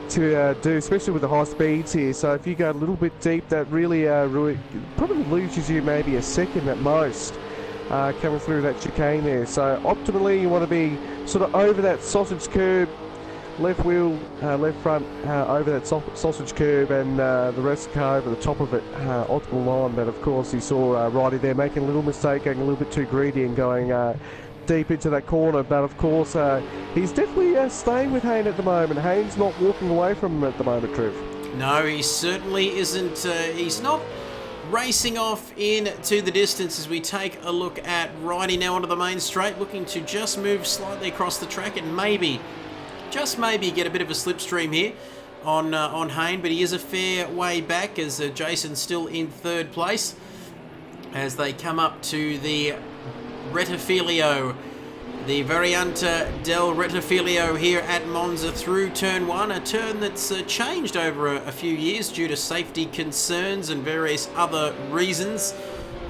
Speaker 2: do, especially with the high speeds here. So if you go a little bit deep, that really probably loses you maybe a second at most. Coming through that chicane there. So optimally you want to be sort of over that sausage curb, left wheel, left front, over that sausage curb, and the rest of the car over the top of it, optimal line. But of course you saw Righty there making a little mistake, going a little bit too greedy and going deep into that corner. But of course he's definitely staying with Hayne at the moment. Hayne's not walking away from him at the moment, Trev.
Speaker 1: No, he certainly isn't. He's not racing off into the distance as we take a look at Righty now onto the main straight, looking to just move slightly across the track and maybe, just maybe, get a bit of a slipstream here on Hayne, but he is a fair way back, as Jason's still in 3rd place as they come up to the Rettifilio, the Variante del Rettifilio here at Monza through turn 1, a turn that's changed over a few years due to safety concerns and various other reasons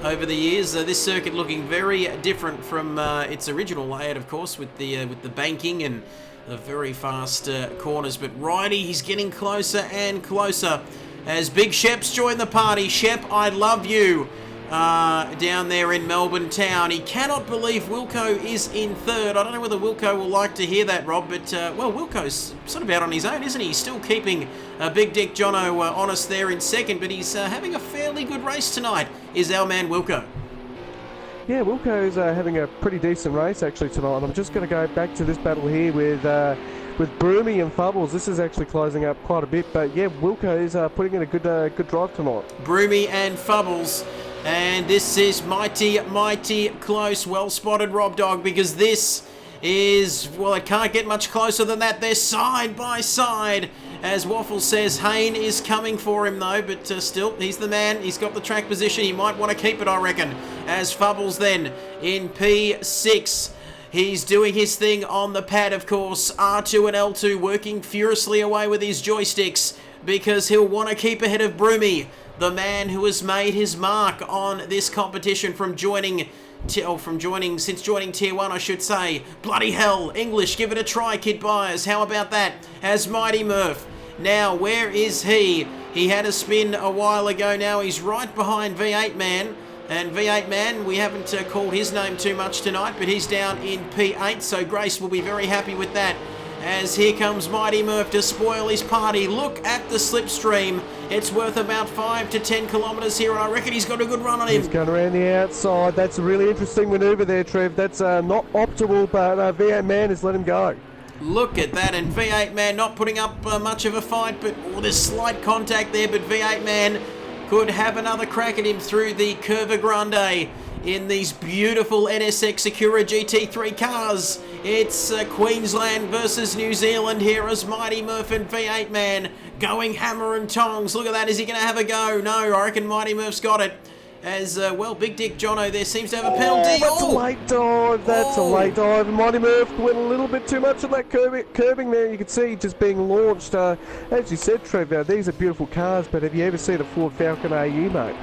Speaker 1: over the years. This circuit looking very different from its original layout, of course, with the banking and the very fast corners. But Righty, he's getting closer and closer as Big Shep's joined the party. Shep, I love you. Down there in Melbourne town. He cannot believe Wilco is in 3rd. I don't know whether Wilco will like to hear that, Rob, but, well, Wilco's sort of out on his own, isn't he? He's still keeping Big Dick Jono honest there in 2nd, but he's having a fairly good race tonight, is our man Wilco.
Speaker 2: Yeah, Wilco's having a pretty decent race, actually, tonight. I'm just going to go back to this battle here with Broomy and Fubbles. This is actually closing up quite a bit, but, yeah, Wilco is putting in a good drive tonight.
Speaker 1: Broomy and Fubbles. And this is mighty, mighty close. Well spotted, Rob Dog, because this is, well, it can't get much closer than that. They're side by side. As Waffle says, Hayne is coming for him, though, but still, he's the man. He's got the track position. He might want to keep it, I reckon. As Fubbles then in P6. He's doing his thing on the pad, of course. R2 and L2 working furiously away with his joysticks because he'll want to keep ahead of Broomy, the man who has made his mark on this competition since joining Tier 1, I should say. Bloody hell, English, give it a try, Kid Byers. How about that? As Mighty Murph. Now, where is he? He had a spin a while ago now. He's right behind V8 Man. And V8 Man, we haven't called his name too much tonight, but he's down in P8, so Grace will be very happy with that. As here comes Mighty Murph to spoil his party. Look at the slipstream. It's worth about 5 to 10 kilometres here, and I reckon he's got a good run on him.
Speaker 2: He's going around the outside. That's a really interesting manoeuvre there, Trev. That's not optimal, but V8 Man has let him go.
Speaker 1: Look at that, and V8 Man not putting up much of a fight, but there's slight contact there, but V8 Man could have another crack at him through the Curva Grande in these beautiful NSX Acura GT3 cars. It's Queensland versus New Zealand here as Mighty Murph and V8 Man going hammer and tongs. Look at that. Is he going to have a go? No, I reckon Mighty Murph's got it. As, well, Big Dick Jono there seems to have a penalty.
Speaker 2: That's a late dive. That's a late dive. Mighty Murph went a little bit too much on that curbing there. You can see just being launched. As you said, Trevor, these are beautiful cars, but have you ever seen a Ford Falcon AU, mate?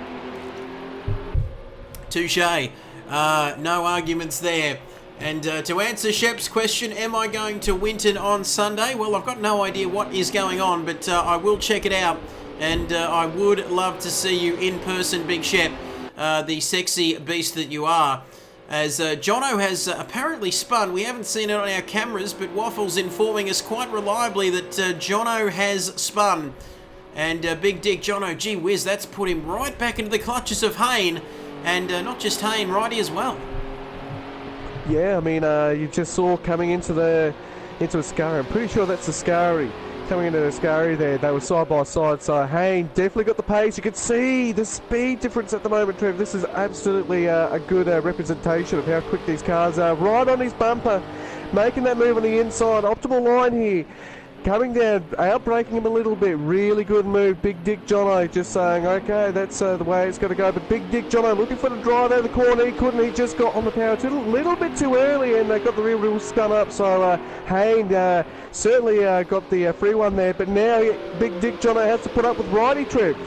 Speaker 1: Touche. No arguments there. And to answer Shep's question, am I going to Winton on Sunday? Well, I've got no idea what is going on, but I will check it out. And I would love to see you in person, Big Shep, the sexy beast that you are. As Jono has apparently spun. We haven't seen it on our cameras, but Waffle's informing us quite reliably that Jono has spun. And Big Dick Jono, gee whiz, that's put him right back into the clutches of Hayne. And not just Hayne, Righty as well.
Speaker 2: Yeah, I mean, you just saw coming into Ascari. I'm pretty sure that's Ascari. Coming into Ascari there, they were side by side. So Hayne definitely got the pace. You can see the speed difference at the moment, Trev. This is absolutely a good representation of how quick these cars are. Right on his bumper, making that move on the inside. Optimal line here. Coming down, outbraking him a little bit. Really good move. Big Dick Jono just saying, okay, that's the way it's got to go. But Big Dick Jono looking for the drive out of the corner. He couldn't. He just got on the power too, a little bit too early, and they got the real spun up. So Hayne certainly got the free one there. But now Big Dick Jono has to put up with Righty, Trev.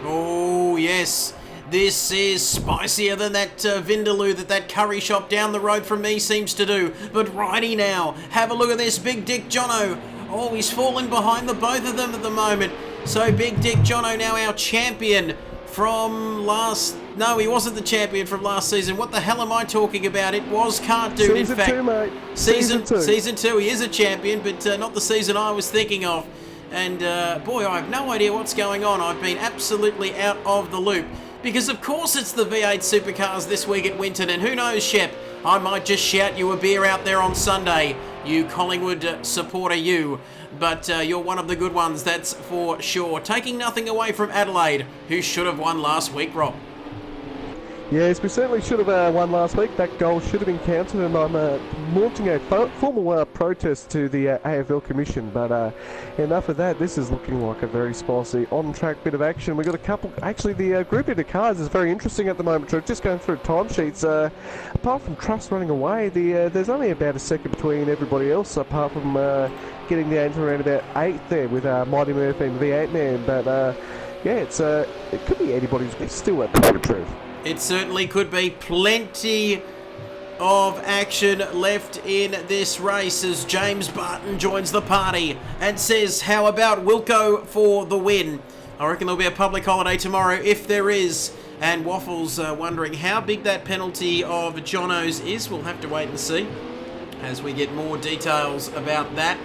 Speaker 1: Oh, yes. This is spicier than that Vindaloo that curry shop down the road from me seems to do. But Righty now, have a look at this. Big Dick Jono. Oh, he's falling behind the both of them at the moment. So Big Dick Jono now our champion from last... No, he wasn't the champion from last season. What the hell am I talking about? It was Cart Dude, in fact.
Speaker 2: Season 2, mate.
Speaker 1: Season 2, he is a champion, but not the season I was thinking of. And boy, I have no idea what's going on. I've been absolutely out of the loop. Because of course it's the V8 Supercars this week at Winton, and who knows, Shep, I might just shout you a beer out there on Sunday, you Collingwood supporter you. But you're one of the good ones, that's for sure. Taking nothing away from Adelaide, who should have won last week, Rob.
Speaker 2: Yes, we certainly should have won last week. That goal should have been counted, and I'm launching a formal protest to the AFL Commission. But enough of that. This is looking like a very spicy on-track bit of action. We've got a couple... Actually, the group into cars is very interesting at the moment. We're just going through timesheets. Apart from Trust running away, there's only about a second between everybody else, apart from getting down to around about 8th there with Mighty Murphy and V8 Man. But yeah, it could be anybody's guess still at the moment, Trev.
Speaker 1: It certainly could be. Plenty of action left in this race as James Barton joins the party and says, how about Wilco for the win? I reckon there'll be a public holiday tomorrow if there is. And Waffles wondering how big that penalty of Jono's is. We'll have to wait and see as we get more details about that.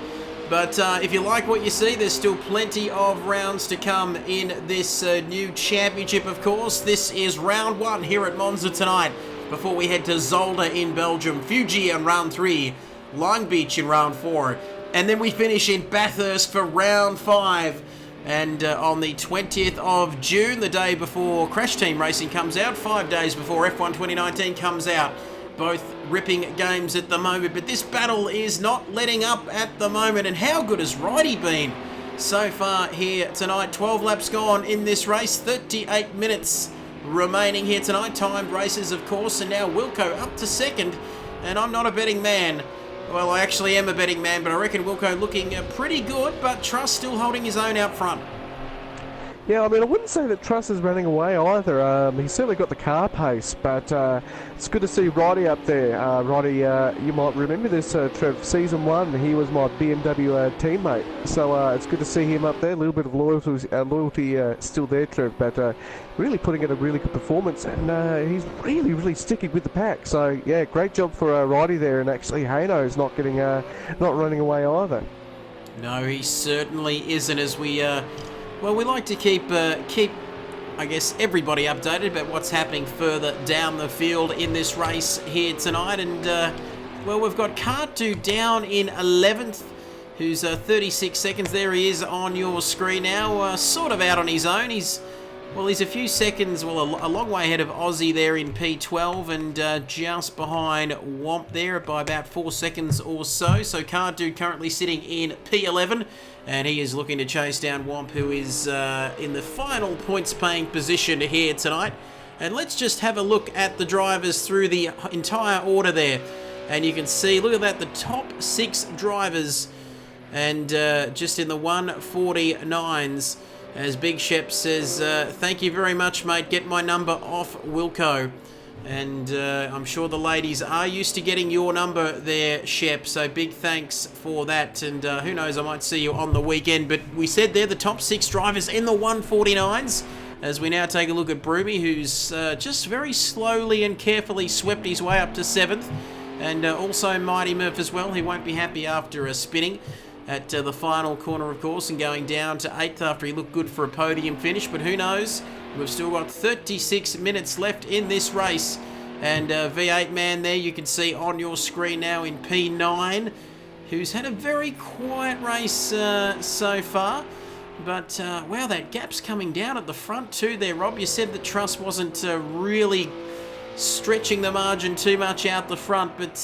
Speaker 1: But if you like what you see, there's still plenty of rounds to come in this new championship, of course. This is round 1 here at Monza tonight before we head to Zolder in Belgium, Fuji in round 3, Long Beach in round 4, and then we finish in Bathurst for round 5. And on the 20th of June, the day before Crash Team Racing comes out, 5 days before F1 2019 comes out. Both ripping games at the moment, but this battle is not letting up at the moment. And how good has Righty been so far here tonight? 12 laps gone in this race, 38 minutes remaining here tonight. Timed races, of course, and now Wilco up to second. And I'm not a betting man. Well, I actually am a betting man, but I reckon Wilco looking pretty good, but Trust still holding his own out front.
Speaker 2: Yeah, I mean, I wouldn't say that Truss is running away either. He's certainly got the car pace, but it's good to see Righty up there. Righty, you might remember this, Trev, season 1, he was my BMW teammate. So it's good to see him up there. A little bit of loyalty still there, Trev, but really putting in a really good performance, and he's really sticking with the pack. So, yeah, great job for Righty there, and actually Hayno's not running away either.
Speaker 1: No, he certainly isn't, as we... Well, we like to keep, I guess, everybody updated about what's happening further down the field in this race here tonight. And, well, we've got Cartu down in 11th, who's 36 seconds. There he is on your screen now, sort of out on his own. He's a few seconds, a long way ahead of Aussie there in P12, and just behind Womp there by about 4 seconds or so. So Cartu currently sitting in P11. And he is looking to chase down Womp, who is in the final points-paying position here tonight. And let's just have a look at the drivers through the entire order there. And you can see, look at that, the top 6 drivers. And just in the 149s, as Big Shep says, thank you very much, mate. Get my number off Wilco. And I'm sure the ladies are used to getting your number there, Shep. So big thanks for that. And who knows, I might see you on the weekend. But we said they're the top 6 drivers in the 149s. As we now take a look at Broomy, who's just very slowly and carefully swept his way up to 7th. And also Mighty Murph as well. He won't be happy after spinning at the final corner, of course, and going down to 8th after he looked good for a podium finish. But who knows? We've still got 36 minutes left in this race. And V8 man there, you can see on your screen now in P9, who's had a very quiet race so far. But, wow, that gap's coming down at the front too there, Rob. You said that Truss wasn't really stretching the margin too much out the front. But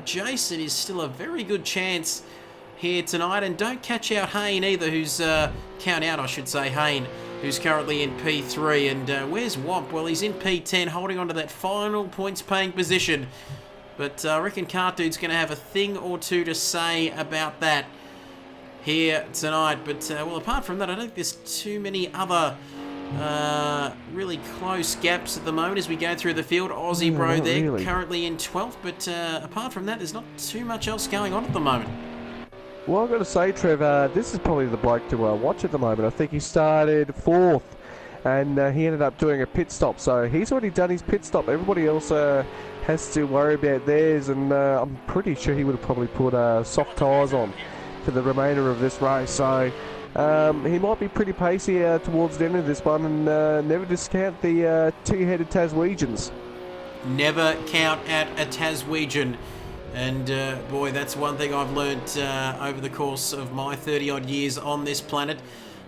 Speaker 1: Jason is still a very good chance here tonight. And don't catch out Hayne either, who's, count out I should say, Hayne, who's currently in P3. And where's Womp? Well, he's in P10, holding on to that final points-paying position. But I reckon Cartoon's going to have a thing or two to say about that here tonight. But, well, apart from that, I don't think there's too many other really close gaps at the moment as we go through the field. Aussie Bro there, really, currently in 12th. But apart from that, there's not too much else going on at the moment.
Speaker 2: Well, I've got to say, Trev, this is probably the bloke to watch at the moment. I think he started 4th, and he ended up doing a pit stop. So he's already done his pit stop. Everybody else has to worry about theirs, and I'm pretty sure he would have probably put soft tyres on for the remainder of this race. So he might be pretty pacey towards the end of this one, and never discount the two-headed Taswegians. Never
Speaker 1: count out a Taswegian. And boy, that's one thing I've learnt over the course of my 30-odd years on this planet.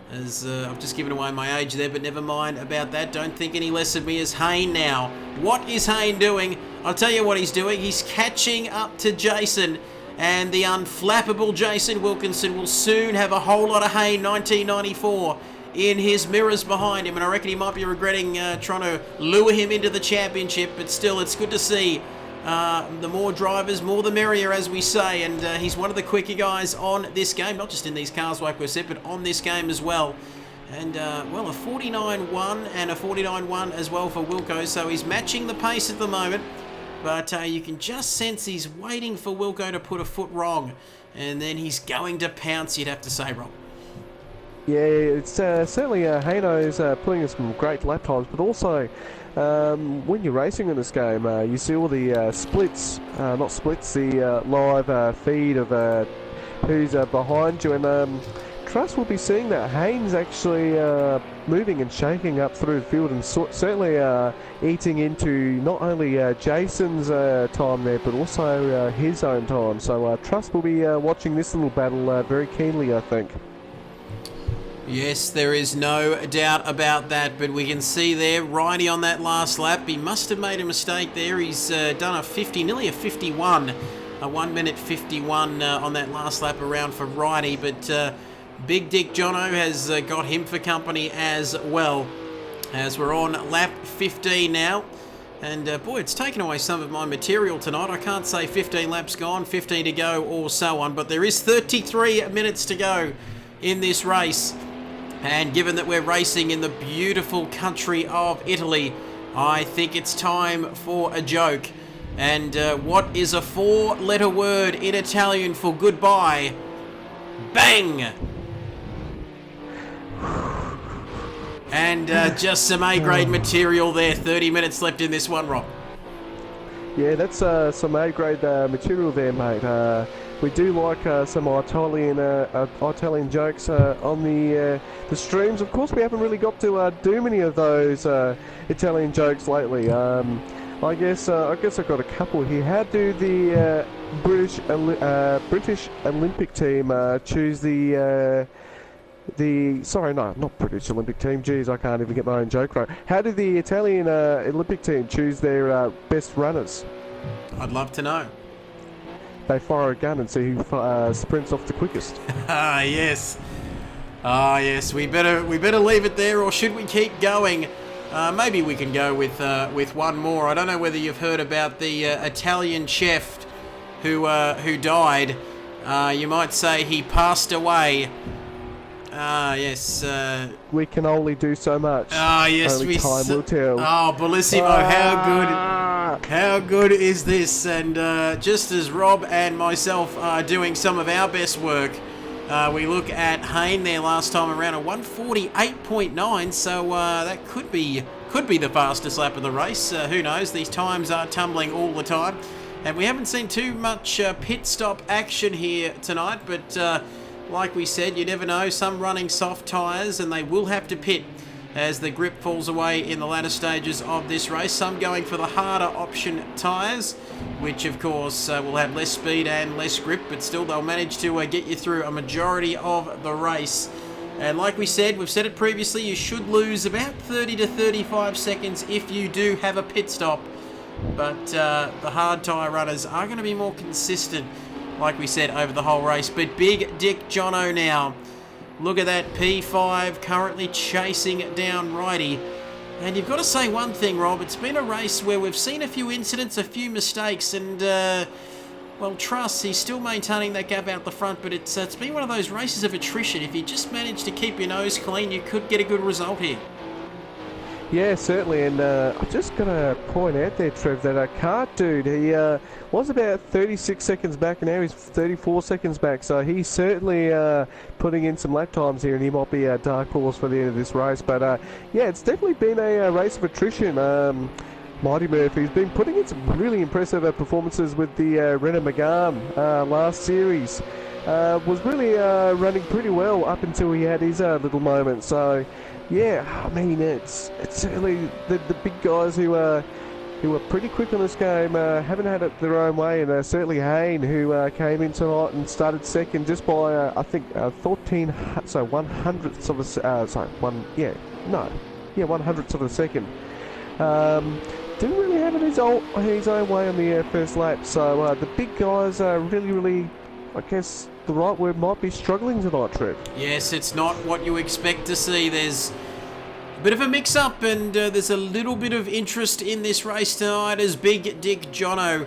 Speaker 1: As I've just given away my age there, but never mind about that. Don't think any less of me as Hayne now. What is Hayne doing? I'll tell you what he's doing. He's catching up to Jason. And the unflappable Jason Wilkinson will soon have a whole lot of Hayne 1994 in his mirrors behind him. And I reckon he might be regretting trying to lure him into the championship. But still, it's good to see. The more drivers, more the merrier, as we say. And he's one of the quicker guys on this game. Not just in these cars, like we said, but on this game as well. And, well, a 49.1 and a 49.1 as well for Wilco. So he's matching the pace at the moment. But you can just sense he's waiting for Wilco to put a foot wrong. And then he's going to pounce, you'd have to say, Rob.
Speaker 2: Yeah, it's certainly Hayno's putting in some great lap times. But also, when you're racing in this game, you see all the splits, not splits, the live feed of who's behind you. And Truss will be seeing that Haynes actually moving and shaking up through the field, and certainly eating into not only Jason's time there, but also his own time. So Truss will be watching this little battle very keenly, I think.
Speaker 1: Yes, there is no doubt about that, but we can see there, Ridey on that last lap. He must have made a mistake there. He's done a 50, nearly a 51, a 1 minute 51 on that last lap around for Ridey, but Big Dick Jono has got him for company as well, as we're on lap 15 now. And boy, it's taken away some of my material tonight. I can't say 15 laps gone, 15 to go, or so on, but there is 33 minutes to go in this race. And given that we're racing in the beautiful country of Italy, I think it's time for a joke. And what is a 4-letter word in Italian for goodbye? Bang! And just some A-grade material there. 30 minutes left in this one, Rob.
Speaker 2: Yeah, that's some A-grade material there, mate. We do like some Italian jokes on the streams. Of course, we haven't really got to do many of those Italian jokes lately. I guess I've got a couple here. How do the British Olympic team choose sorry, no, not British Olympic team. Geez, I can't even get my own joke right. How do the Italian Olympic team choose their best runners?
Speaker 1: I'd love to know.
Speaker 2: They fire a gun and see who sprints off the quickest.
Speaker 1: Ah, yes. Ah, yes. We better leave it there, or should we keep going? Maybe we can go with one more. I don't know whether you've heard about the Italian chef who died. You might say he passed away. Ah, yes.
Speaker 2: We can only do so much.
Speaker 1: Ah, yes.
Speaker 2: Only time will tell.
Speaker 1: Oh, Bellissimo, how good. good is this? And just as Rob and myself are doing some of our best work, we look at Hayne there last time around a 1:48.9, so that could be the fastest lap of the race. Who knows? These times are tumbling all the time, and we haven't seen too much pit stop action here tonight. But like we said, you never know. Some running soft tyres, and they will have to pit as the grip falls away in the latter stages of this race. Some going for the harder option tyres, which of course will have less speed and less grip, but still they'll manage to get you through a majority of the race. And like we said, we've said it previously, you should lose about 30 to 35 seconds if you do have a pit stop. But the hard tyre runners are going to be more consistent, like we said, over the whole race. But Big Dick Jono now. Look at that P5 currently chasing down Righty. And you've got to say one thing, Rob. It's been a race where we've seen a few incidents, a few mistakes, and, well, Truss, he's still maintaining that gap out the front, but it's been one of those races of attrition. If you just manage to keep your nose clean, you could get a good result here.
Speaker 2: Yeah, certainly, and I'm just going to point out there, Trev, that Cart Dude, he was about 36 seconds back, and now he's 34 seconds back, so he's certainly putting in some lap times here, and he might be a dark horse for the end of this race. But yeah, it's definitely been a race of attrition. Mighty Murphy's been putting in some really impressive performances with the Renault Megane last series. Was really running pretty well up until he had his little moment. So yeah, I mean, it's certainly the big guys who are pretty quick on this game haven't had it their own way, and certainly Hayne, who came in tonight and started second just by I think 1/100ths of a 1/100ths of a second. Didn't really have it his own way on the first lap. So the big guys are really, I guess the right word might be struggling tonight, Trev.
Speaker 1: Yes, it's not what you expect to see. There's a bit of a mix-up, and there's a little bit of interest in this race tonight as Big Dick Jono,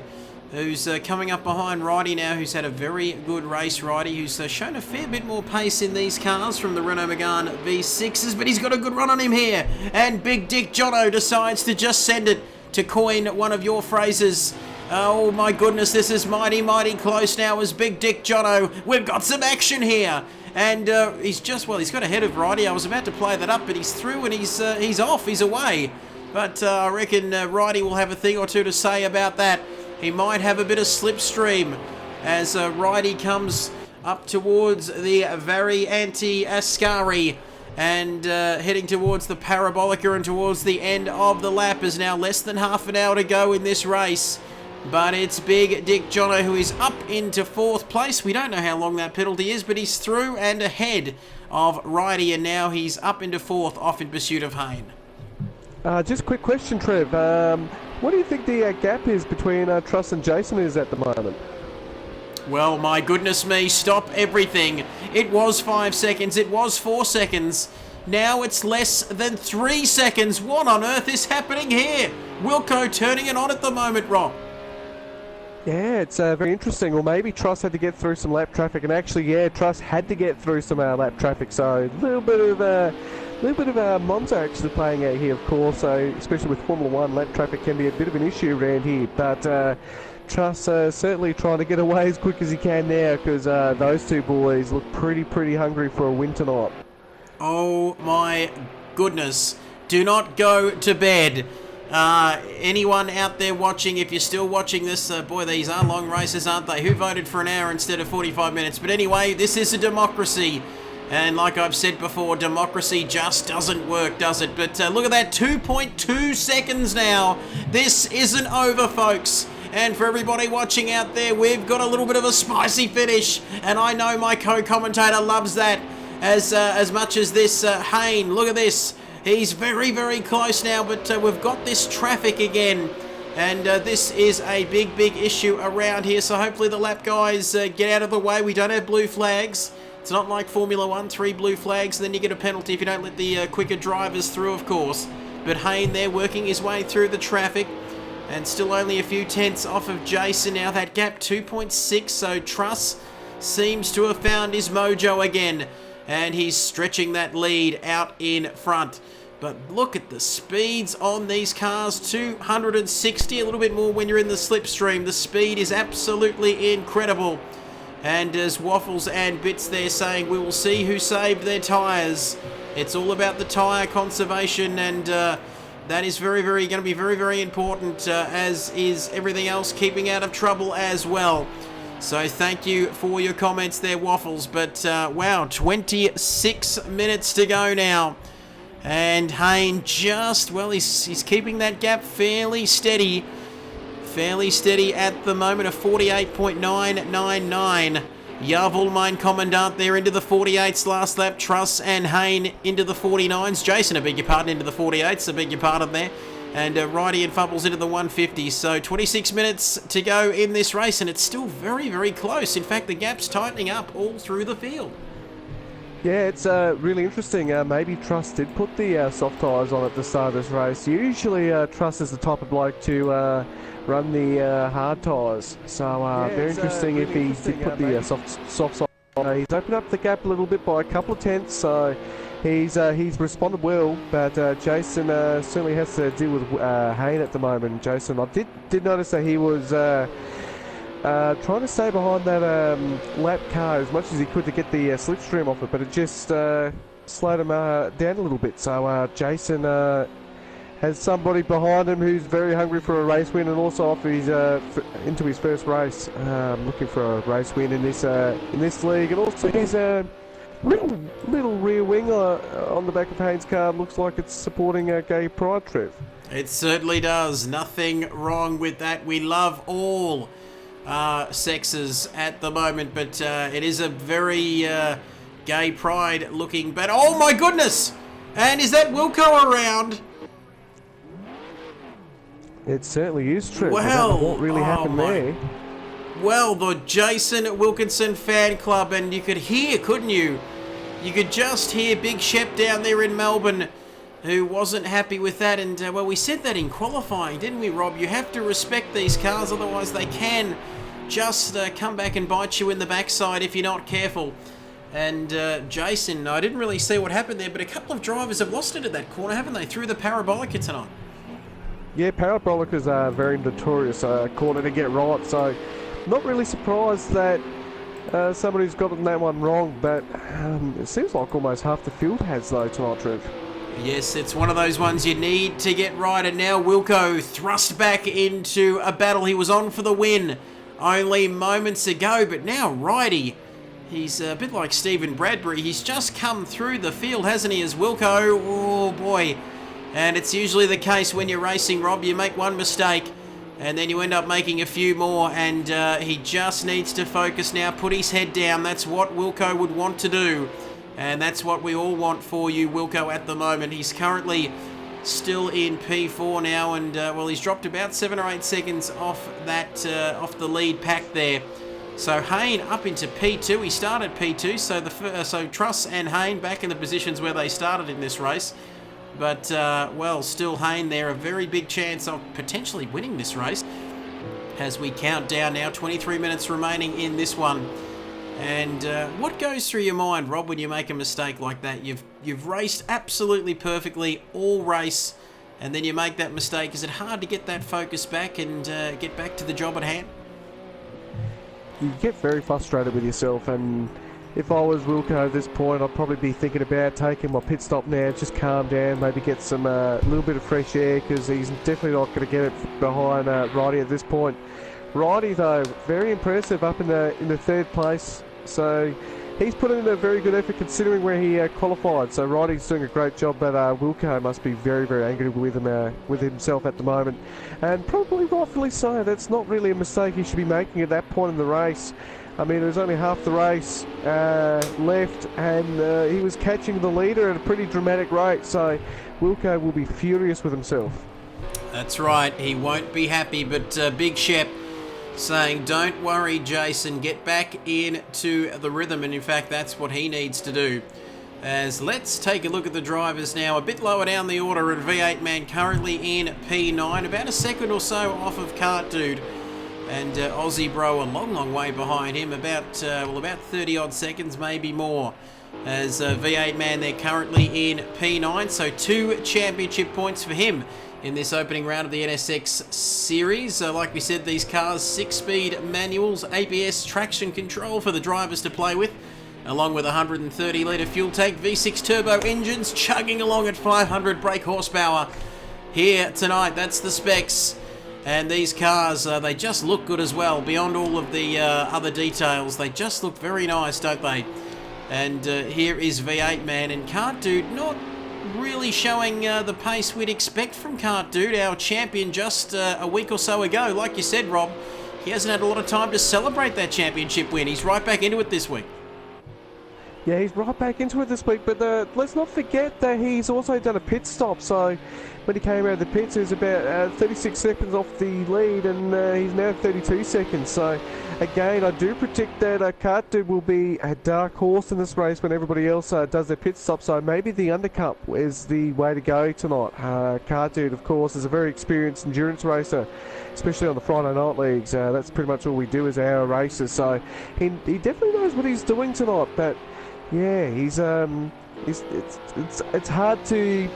Speaker 1: who's coming up behind Righty now, who's had a very good race. Righty, who's shown a fair bit more pace in these cars from the Renault Megane V6s, but he's got a good run on him here. And Big Dick Jono decides to just send it, to coin one of your phrases. Oh my goodness, this is mighty close now as Big Dick Jono. We've got some action here. And he's got ahead of Righty. I was about to play that up, but he's through and he's off, he's away. But I reckon Righty will have a thing or two to say about that. He might have a bit of slipstream as Righty comes up towards the Variante Ascari and heading towards the Parabolica and towards the end of the lap. Is now less than half an hour to go in this race. But it's Big Dick Jono who is up into fourth place. We don't know how long that penalty is, but he's through and ahead of Righty, and now he's up into fourth, off in pursuit of Hayne.
Speaker 2: Just a quick question, Trev. What do you think the gap is between Truss and Jason is at the moment?
Speaker 1: Well, my goodness me, stop everything. It was 5 seconds, it was 4 seconds. Now it's less than 3 seconds. What on earth is happening here? Wilco turning it on at the moment, Rob.
Speaker 2: Yeah, it's very interesting. Well, maybe Truss had to get through some lap traffic, and actually, yeah, Truss had to get through some lap traffic. So a little bit of Monza actually playing out here, of course. So especially with Formula One, lap traffic can be a bit of an issue around here. But Truss certainly trying to get away as quick as he can now, because those two boys look pretty hungry for a win tonight.
Speaker 1: Oh my goodness! Do not go to bed. Anyone out there watching, if you're still watching this, boy, these are long races, aren't they? Who voted for an hour instead of 45 minutes? But anyway, this is a democracy. And like I've said before, democracy just doesn't work, does it? But look at that, 2.2 seconds now. This isn't over, folks. And for everybody watching out there, we've got a little bit of a spicy finish. And I know my co-commentator loves that as much as this Hayne. Look at this. He's very close now, but we've got this traffic again. And this is a big issue around here. So hopefully the lap guys get out of the way. We don't have blue flags. It's not like Formula 1, 3 blue flags, and then you get a penalty if you don't let the quicker drivers through, of course. But Hayne there working his way through the traffic. And still only a few tenths off of Jason now. That gap 2.6, so Truss seems to have found his mojo again. And he's stretching that lead out in front. But look at the speeds on these cars, 260, a little bit more when you're in the slipstream. The speed is absolutely incredible. And as Waffles and Bits there saying, we will see who saved their tyres. It's all about the tyre conservation, and that is going to be very important, as is everything else, keeping out of trouble as well. So thank you for your comments there, Waffles. But wow, 26 minutes to go now. And Hayne just, well, he's keeping that gap fairly steady. Fairly steady at the moment, of 48.999. Jarvul, main commandant there, into the 48s last lap. Truss and Hayne into the 49s. Jason, I beg your pardon, into the 48s. I beg your pardon there. And Righty and Fumbles into the 150s. So 26 minutes to go in this race, and it's still very close. In fact, the gap's tightening up all through the field.
Speaker 2: Yeah, it's really interesting. Maybe Truss did put the soft tyres on at the start of this race. Usually Truss is the type of bloke to run the hard tyres. So very interesting if he did put the soft side on. He's opened up the gap a little bit by a couple of tenths, so he's responded well. But Jason certainly has to deal with Hayne at the moment. Jason, I did notice that he was trying to stay behind that lap car as much as he could to get the slipstream off it, but it just slowed him down a little bit. So Jason has somebody behind him who's very hungry for a race win, and also off his into his first race, looking for a race win in this league. And also his little rear wing on the back of Hayne's car looks like it's supporting Gay Pride, Trev.
Speaker 1: It certainly does. Nothing wrong with that. We love all sexes at the moment, but it is a very Gay Pride looking. But oh my goodness! And is that Wilco around?
Speaker 2: It certainly is true.
Speaker 1: Well,
Speaker 2: what really happened there?
Speaker 1: Well, the Jason Wilkinson fan club, and you could hear, couldn't you? You could just hear Big Shep down there in Melbourne, who wasn't happy with that. And well, we said that in qualifying, didn't we, Rob? You have to respect these cars, otherwise they can just come back and bite you in the backside if you're not careful. And Jason, I didn't really see what happened there, but a couple of drivers have lost it at that corner, haven't they, through the Parabolica tonight?
Speaker 2: Yeah, Parabolica's a very notorious corner to get right, so not really surprised that somebody's gotten that one wrong, but it seems like almost half the field has, though, tonight, Trev.
Speaker 1: Yes, it's one of those ones you need to get right, and now Wilco thrust back into a battle. He was on for the win only moments ago, but now Righty, he's a bit like Stephen Bradbury. He's just come through the field, hasn't he, as Wilco? Oh, boy. And it's usually the case when you're racing, Rob. You make one mistake, and then you end up making a few more, and he just needs to focus now, put his head down. That's what Wilco would want to do, and that's what we all want for you, Wilco, at the moment. He's currently still in P4 now, and well, he's dropped about 7 or 8 seconds off that off the lead pack there. So Hayne up into P2. He started P2, so Truss and Hayne back in the positions where they started in this race. But, well, still Hayne there, a very big chance of potentially winning this race as we count down now, 23 minutes remaining in this one. And what goes through your mind, Rob, when you make a mistake like that? You've raced absolutely perfectly all race, and then you make that mistake. Is it hard to get that focus back and get back to the job at hand?
Speaker 2: You get very frustrated with yourself, and if I was Wilco at this point, I'd probably be thinking about taking my pit stop now, just calm down, maybe get some little bit of fresh air, because he's definitely not going to get it behind Righty at this point. Righty, though, very impressive up in the third place, so he's put in a very good effort considering where he qualified. So Righty's doing a great job, but Wilco must be very angry with him, with himself at the moment, and probably rightfully so. That's not really a mistake he should be making at that point in the race. I mean, there's only half the race left, and he was catching the leader at a pretty dramatic rate, so Wilco will be furious with himself.
Speaker 1: That's right, he won't be happy, but Big Shep saying, don't worry, Jason, get back into the rhythm, and in fact, that's what he needs to do. As let's take a look at the drivers now, a bit lower down the order at V8 man, currently in P9, about a second or so off of Kart Dude. And Aussie Bro a long way behind him, about 30 odd seconds, maybe more. as V8 man there currently in P9. So 2 championship points for him in this opening round of the NSX series. Like we said, these cars, 6-speed manuals, ABS traction control for the drivers to play with, along with 130 litre fuel tank, V6 turbo engines chugging along at 500 brake horsepower here tonight. That's the specs. And these cars, they just look good as well. Beyond all of the other details, they just look very nice, don't they? And here is V8 man, and Kart Dude not really showing the pace we'd expect from Kart Dude, our champion just a week or so ago. Like you said, Rob, he hasn't had a lot of time to celebrate that championship win. He's right back into it this week.
Speaker 2: Yeah, he's right back into it this week, but let's not forget that he's also done a pit stop. So when he came out of the pits, he was about 36 seconds off the lead, and he's now 32 seconds. So again, I do predict that Kart Dude will be a dark horse in this race when everybody else does their pit stop. So maybe the undercut is the way to go tonight. Kart Dude, of course, is a very experienced endurance racer, especially on the Friday night leagues. That's pretty much all we do is our races. So he definitely knows what he's doing tonight. But yeah, it's hard to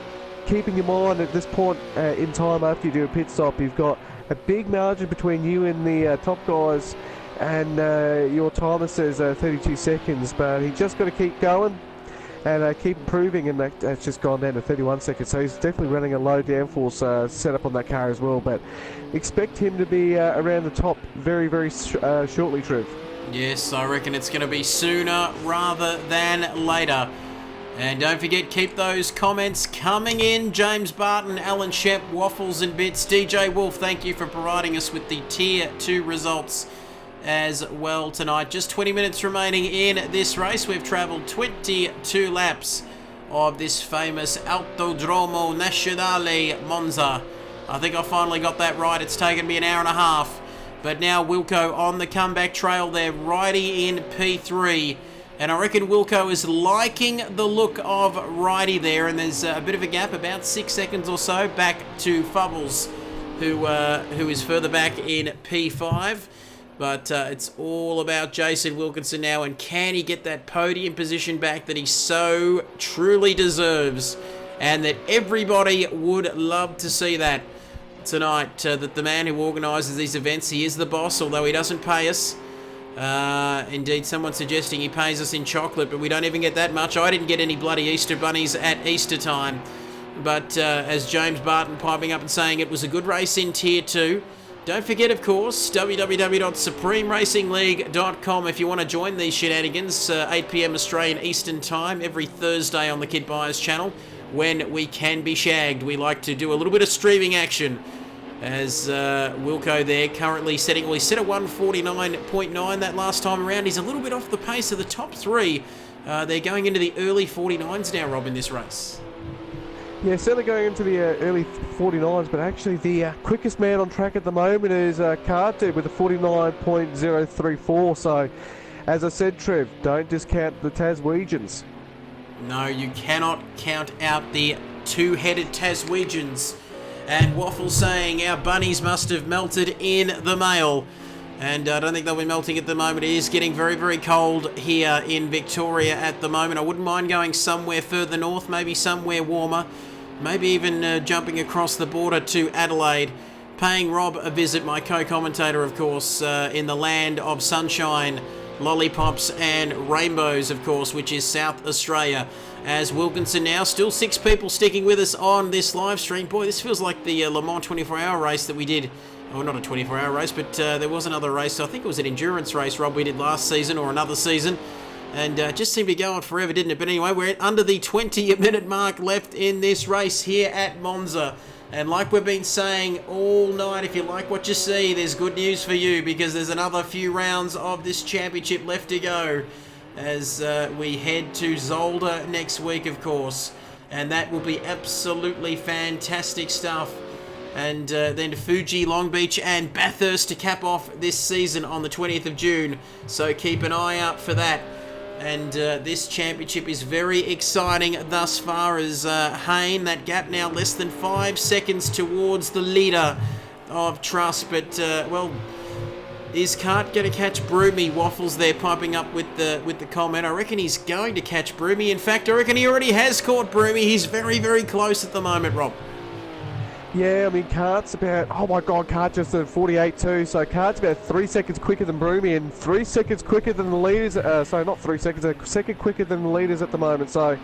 Speaker 2: keep in your mind at this point in time after you do a pit stop. You've got a big margin between you and the top guys, and your timer says 32 seconds, but he's just got to keep going and keep improving, and that's just gone down to 31 seconds. So he's definitely running a low downforce setup on that car as well, but expect him to be around the top very, very shortly, Trev.
Speaker 1: Yes, I reckon it's going to be sooner rather than later. And don't forget, keep those comments coming in. James Barton, Alan Shep, Waffles and Bits, DJ Wolf, thank you for providing us with the Tier 2 results as well tonight. Just 20 minutes remaining in this race. We've travelled 22 laps of this famous Autodromo Nazionale Monza. I think I finally got that right. It's taken me an hour and a half. But now Wilco on the comeback trail there, Righty in P3. And I reckon Wilco is liking the look of Righty there. And there's a bit of a gap, about 6 seconds or so, back to Fubbles, who is further back in P5. But it's all about Jason Wilkinson now. And can he get that podium position back that he so truly deserves? And that everybody would love to see that tonight, that the man who organises these events, he is the boss, although he doesn't pay us. Indeed, someone's suggesting he pays us in chocolate, but we don't even get that much. I didn't get any bloody Easter bunnies at Easter time. But as James Barton piping up and saying it was a good race in Tier 2. Don't forget, of course, www.supremeracingleague.com if you want to join these shenanigans. 8 PM Australian Eastern Time every Thursday on the Kid Buyers channel, when we can be shagged. We like to do a little bit of streaming action, as Wilco there currently setting, well, he set a 149.9 that last time around. He's a little bit off the pace of the top 3. They're going into the early 49s now, Rob, in this race.
Speaker 2: Yeah, certainly going into the early 49s, but actually the quickest man on track at the moment is Kart Dude with a 49.034. So, as I said, Trev, don't discount the Taswegians.
Speaker 1: No, you cannot count out the two-headed Taswegians. And Waffle saying our bunnies must have melted in the mail. And I don't think they'll be melting at the moment. It is getting very, very cold here in Victoria at the moment. I wouldn't mind going somewhere further north, maybe somewhere warmer. Maybe even jumping across the border to Adelaide. Paying Rob a visit, my co-commentator, of course, in the land of sunshine, lollipops and rainbows, of course, which is South Australia. As Wilkinson now, still 6 people sticking with us on this live stream. Boy, this feels like the Le Mans 24-hour race that we did. Oh, not a 24-hour race, but there was another race. I think it was an endurance race, Rob, we did last season or another season. And just seemed to go on forever, didn't it? But anyway, we're under the 20-minute mark left in this race here at Monza. And like we've been saying all night, if you like what you see, there's good news for you, because there's another few rounds of this championship left to go as we head to Zolder next week, of course. And that will be absolutely fantastic stuff. And then to Fuji, Long Beach and Bathurst to cap off this season on the 20th of June. So keep an eye out for that. And this championship is very exciting thus far, as Hayne, that gap now less than 5 seconds towards the leader of Truss. But, well, Is Cart going to catch Broomy? Waffles there piping up with the comment. I reckon he's going to catch Broomy. In fact, I reckon he already has caught Broomy. He's very, very close at the moment, Rob.
Speaker 2: Yeah, I mean, Cart's about, oh my God, Cart just at 48 too, so Cart's about 3 seconds quicker than Broomy and 3 seconds quicker than the leaders, sorry, not 3 seconds, a second quicker than the leaders at the moment, so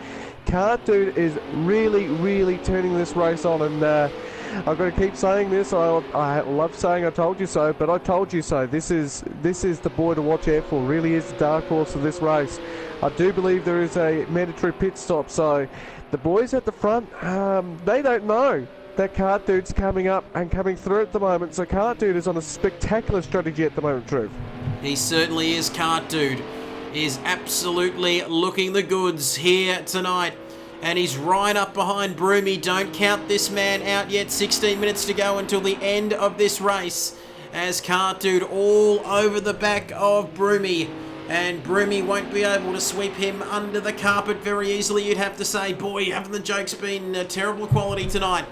Speaker 2: Cart, dude, is really, really turning this race on, and I've got to keep saying this, I love saying I told you so, but I told you so. This is the boy to watch out for, really is the dark horse of this race. I do believe there is a mandatory pit stop, so the boys at the front, they don't know that Cart Dude's coming up and coming through at the moment, so Cart Dude is on a spectacular strategy at the moment, Trev.
Speaker 1: He certainly is. Cart Dude is absolutely looking the goods here tonight, and he's right up behind Broomy. Don't count this man out yet. 16 minutes to go until the end of this race, as Cart Dude all over the back of Broomy, and Broomy won't be able to sweep him under the carpet very easily, you'd have to say. Boy, haven't the jokes been terrible quality tonight?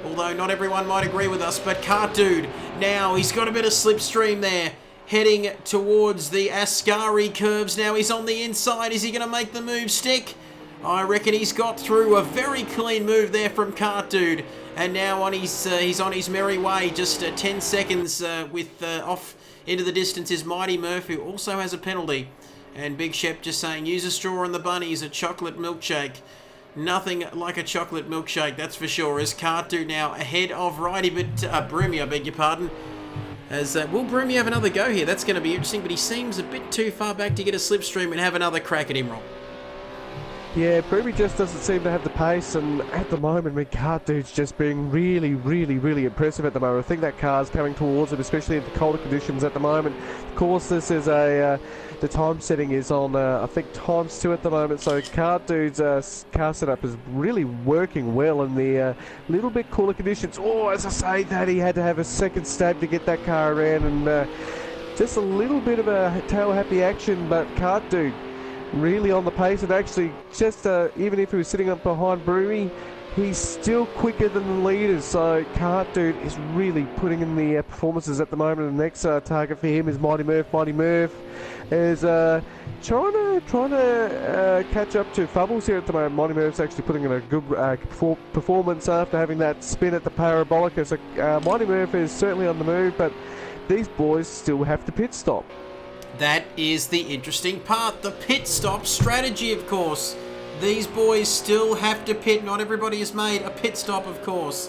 Speaker 1: Although not everyone might agree with us, but Cart Dude, now he's got a bit of slipstream there, heading towards the Ascari curves. Now he's on the inside. Is he going to make the move stick? I reckon he's got through. A very clean move there from Cart Dude, and now he's on his merry way. Just 10 seconds with off into the distance is Mighty Murph, who also has a penalty. And Big Shep just saying, use a straw on the bunnies, a chocolate milkshake. Nothing like a chocolate milkshake, that's for sure. As Cart Dude now ahead of Righty, but Broomy, I beg your pardon. As will Broomy have another go here? That's going to be interesting, but he seems a bit too far back to get a slipstream and have another crack at him, Rob.
Speaker 2: Yeah, Broomy just doesn't seem to have the pace, and at the moment, I mean, Cart Dude's just being really, really, really impressive at the moment. I think that car's coming towards him, especially in the colder conditions at the moment. Of course, this is the time setting is on, I think, ×2 at the moment, so Cart Dude's car setup is really working well in the little bit cooler conditions. Oh, as I say that, he had to have a second stab to get that car around, and just a little bit of a tail-happy action, but Cart Dude really on the pace, and actually just even if he was sitting up behind Broomy, he's still quicker than the leaders, so Cart Dude is really putting in the performances at the moment. The next target for him is Mighty Murph. Mighty Murph is trying to catch up to Fubbles here at the moment. Mighty Murph's actually putting in a good performance after having that spin at the Parabolica, so Mighty Murph is certainly on the move, but these boys still have to pit stop.
Speaker 1: That is the interesting part, the pit stop strategy, of course. These boys still have to pit. Not everybody has made a pit stop, of course.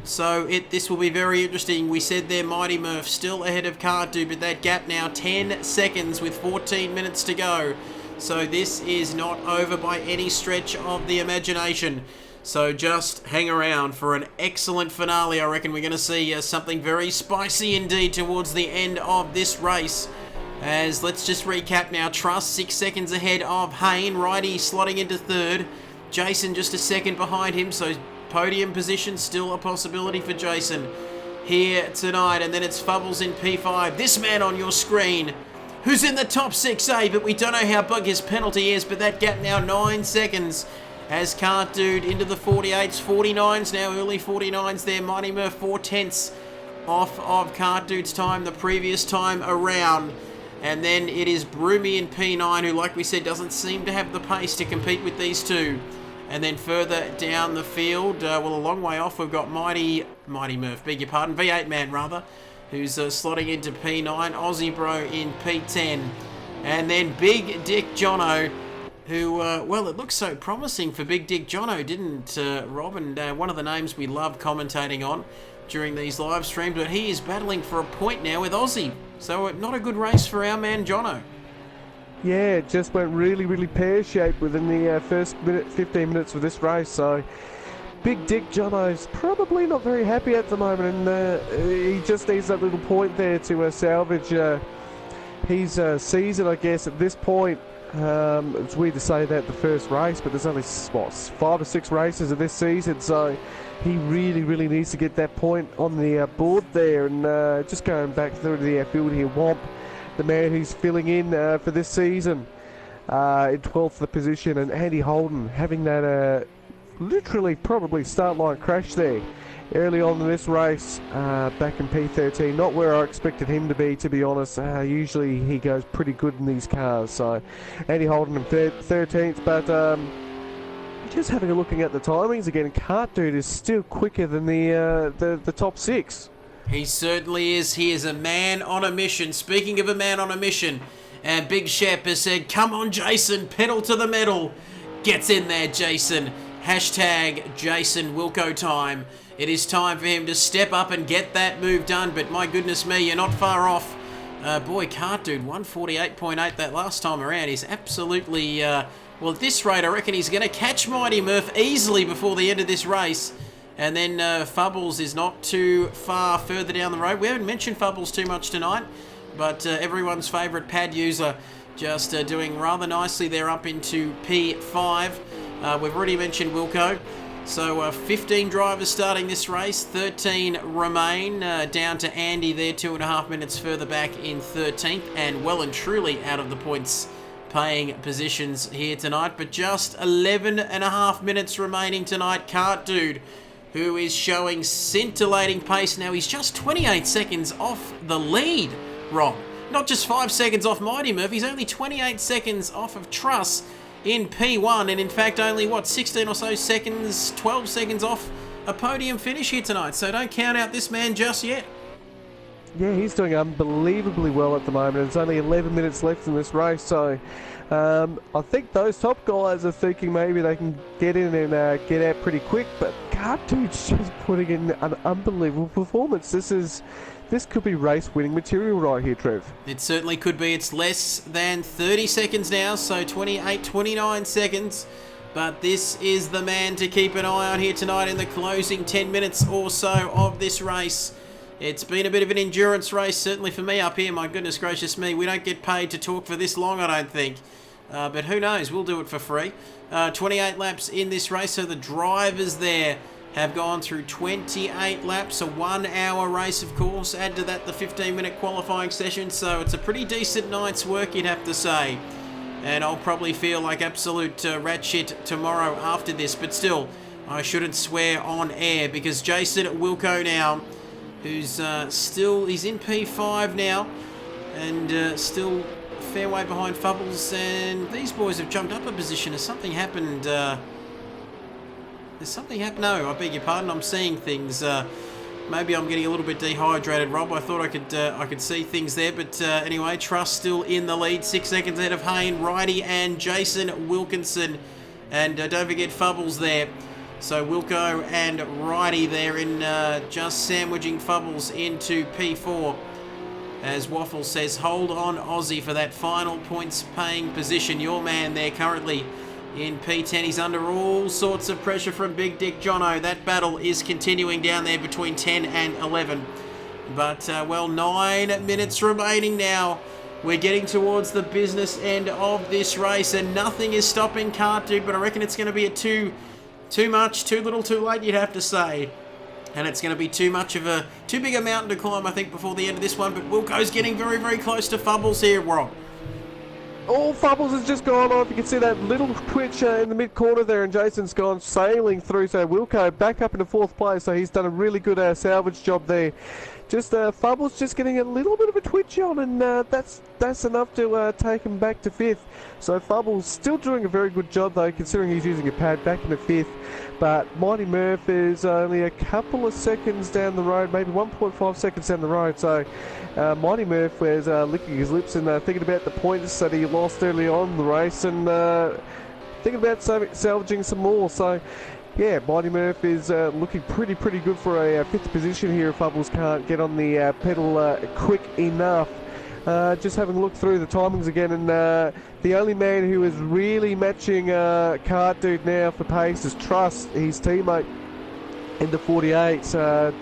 Speaker 1: So this will be very interesting. We said there, Mighty Murph still ahead of Cart Dude, but that gap now 10 seconds with 14 minutes to go. So this is not over by any stretch of the imagination. So just hang around for an excellent finale. I reckon we're going to see something very spicy indeed towards the end of this race. As let's just recap now. Truss 6 seconds ahead of Hayne. Righty slotting into third. Jason just a second behind him, so podium position still a possibility for Jason here tonight. And then it's Fubbles in P5. This man on your screen, who's in the top 6A, but we don't know how big his penalty is, but that gap now 9 seconds. As Cart Dude into the 48s, 49s now, early 49s there. Mighty Murph 4/10 off of Cart Dude's time the previous time around. And then it is Broomy in P9, who, like we said, doesn't seem to have the pace to compete with these two. And then further down the field, well, a long way off, we've got Mighty Murph, beg your pardon, V8 man rather, who's slotting into P9, Aussie Bro in P10. And then Big Dick Jono, who, well, it looks so promising for Big Dick Jono, didn't Rob? And one of the names we love commentating on during these live streams, but he is battling for a point now with Aussie. So not a good race for our man Jono.
Speaker 2: Yeah, it just went really, really pear-shaped within the first 15 minutes of this race. So Big Dick Jono's probably not very happy at the moment, and he just needs that little point there to salvage his season, I guess, at this point. It's weird to say that the first race, but there's only, what, 5 or 6 races of this season, so he really, really needs to get that point on the board there. And just going back through the field here, Womp, the man who's filling in for this season, in 12th position, and Andy Holden having that literally probably start line crash there early on in this race, back in P13. Not where I expected him to be honest. Usually he goes pretty good in these cars. So Andy Holden in 13th, but just having a looking at the timings again, Kart Dude is still quicker than the top 6.
Speaker 1: He certainly is. He is a man on a mission. Speaking of a man on a mission, and Big Shep has said, come on, Jason, pedal to the metal. Gets in there, Jason. Hashtag Jason Wilco time. It is time for him to step up and get that move done, but my goodness me, you're not far off. Boy, Kart Dude, 148.8 that last time around. He's absolutely, well, at this rate, I reckon he's going to catch Mighty Murph easily before the end of this race. And then Fubbles is not too far further down the road. We haven't mentioned Fubbles too much tonight, but everyone's favourite pad user just doing rather nicely there up into P5. We've already mentioned Wilco. So 15 drivers starting this race, 13 remain, down to Andy there 2.5 minutes further back in 13th, and well and truly out of the points paying positions here tonight. But just 11.5 minutes remaining tonight. Kart Dude, who is showing scintillating pace now. He's just 28 seconds off the lead, Rob. Not just 5 seconds off Mighty Murphy, he's only 28 seconds off of Truss in P1, and in fact only, 16 or so seconds, 12 seconds off a podium finish here tonight. So don't count out this man just yet.
Speaker 2: Yeah, he's doing unbelievably well at the moment. There's only 11 minutes left in this race, so I think those top guys are thinking maybe they can get in and get out pretty quick, but Kart Dude's just putting in an unbelievable performance. This could be race-winning material right here, Trev.
Speaker 1: It certainly could be. It's less than 30 seconds now, so 28, 29 seconds. But this is the man to keep an eye on here tonight in the closing 10 minutes or so of this race. It's been a bit of an endurance race, certainly for me up here. My goodness gracious me, we don't get paid to talk for this long, I don't think. But who knows, we'll do it for free. 28 laps in this race, so the drivers there have gone through 28 laps, a 1 hour race, of course. Add to that the 15-minute qualifying session, so it's a pretty decent night's work, you'd have to say. And I'll probably feel like absolute rat shit tomorrow after this, but still, I shouldn't swear on air, because Jason Wilco now, who's he's in P5 now, and still a fair way behind Fubbles, and these boys have jumped up a position. Has something happened? There's something happened. No, I beg your pardon. I'm seeing things. Maybe I'm getting a little bit dehydrated, Rob. I thought I could see things there, but anyway, Truss still in the lead, 6 seconds ahead of Hayne, Righty, and Jason Wilkinson, and don't forget Fubbles there. So Wilco and Righty there in just sandwiching Fubbles into P4. As Waffle says, hold on Aussie for that final points paying position. Your man there currently in P10. He's under all sorts of pressure from Big Dick Jono. That battle is continuing down there between 10 and 11. But, well, 9 minutes remaining now. We're getting towards the business end of this race, and nothing is stopping Kart Dude, but I reckon it's going to be a too much, too little, too late, you'd have to say. And it's going to be too big a mountain to climb, I think, before the end of this one. But Wilco's getting very, very close to Fubbles here, Rob.
Speaker 2: All Fubbles has just gone off. You can see that little twitch in the mid-corner there, and Jason's gone sailing through. So Wilco back up into 4th place, so he's done a really good salvage job there. Just Fubbles just getting a little bit of a twitch on, and that's enough to take him back to 5th. So Fubbles still doing a very good job, though, considering he's using a pad back into 5th. But Mighty Murph is only a couple of seconds down the road, maybe 1.5 seconds down the road. So Mighty Murph is licking his lips and thinking about the points that he lost early on in the race, and thinking about salvaging some more. So yeah, Mighty Murph is looking pretty good for a 5th position here if Fubbles can't get on the pedal quick enough. Just having a look through the timings again, and the only man who is really matching Kart Dude now for pace is Truss, his teammate, in the 48.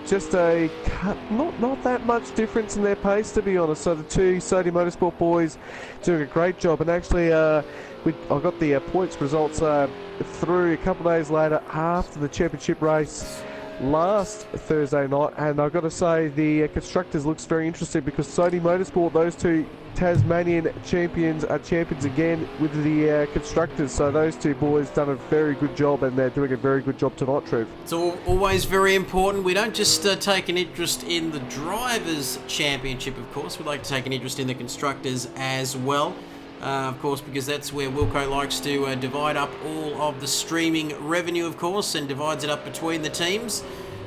Speaker 2: Just not that much difference in their pace, to be honest. So the two Sody Motorsport boys doing a great job, and actually I got the points results through a couple of days later after the championship race last Thursday night, and I've got to say the constructors looks very interesting because Sony Motorsport, those two Tasmanian champions, are champions again with the constructors. So those two boys done a very good job, and they're doing a very good job tonight, Trev.
Speaker 1: It's always very important. We don't just take an interest in the Drivers' Championship, of course. We like to take an interest in the constructors as well. Of course, because that's where Wilco likes to divide up all of the streaming revenue, of course, and divides it up between the teams.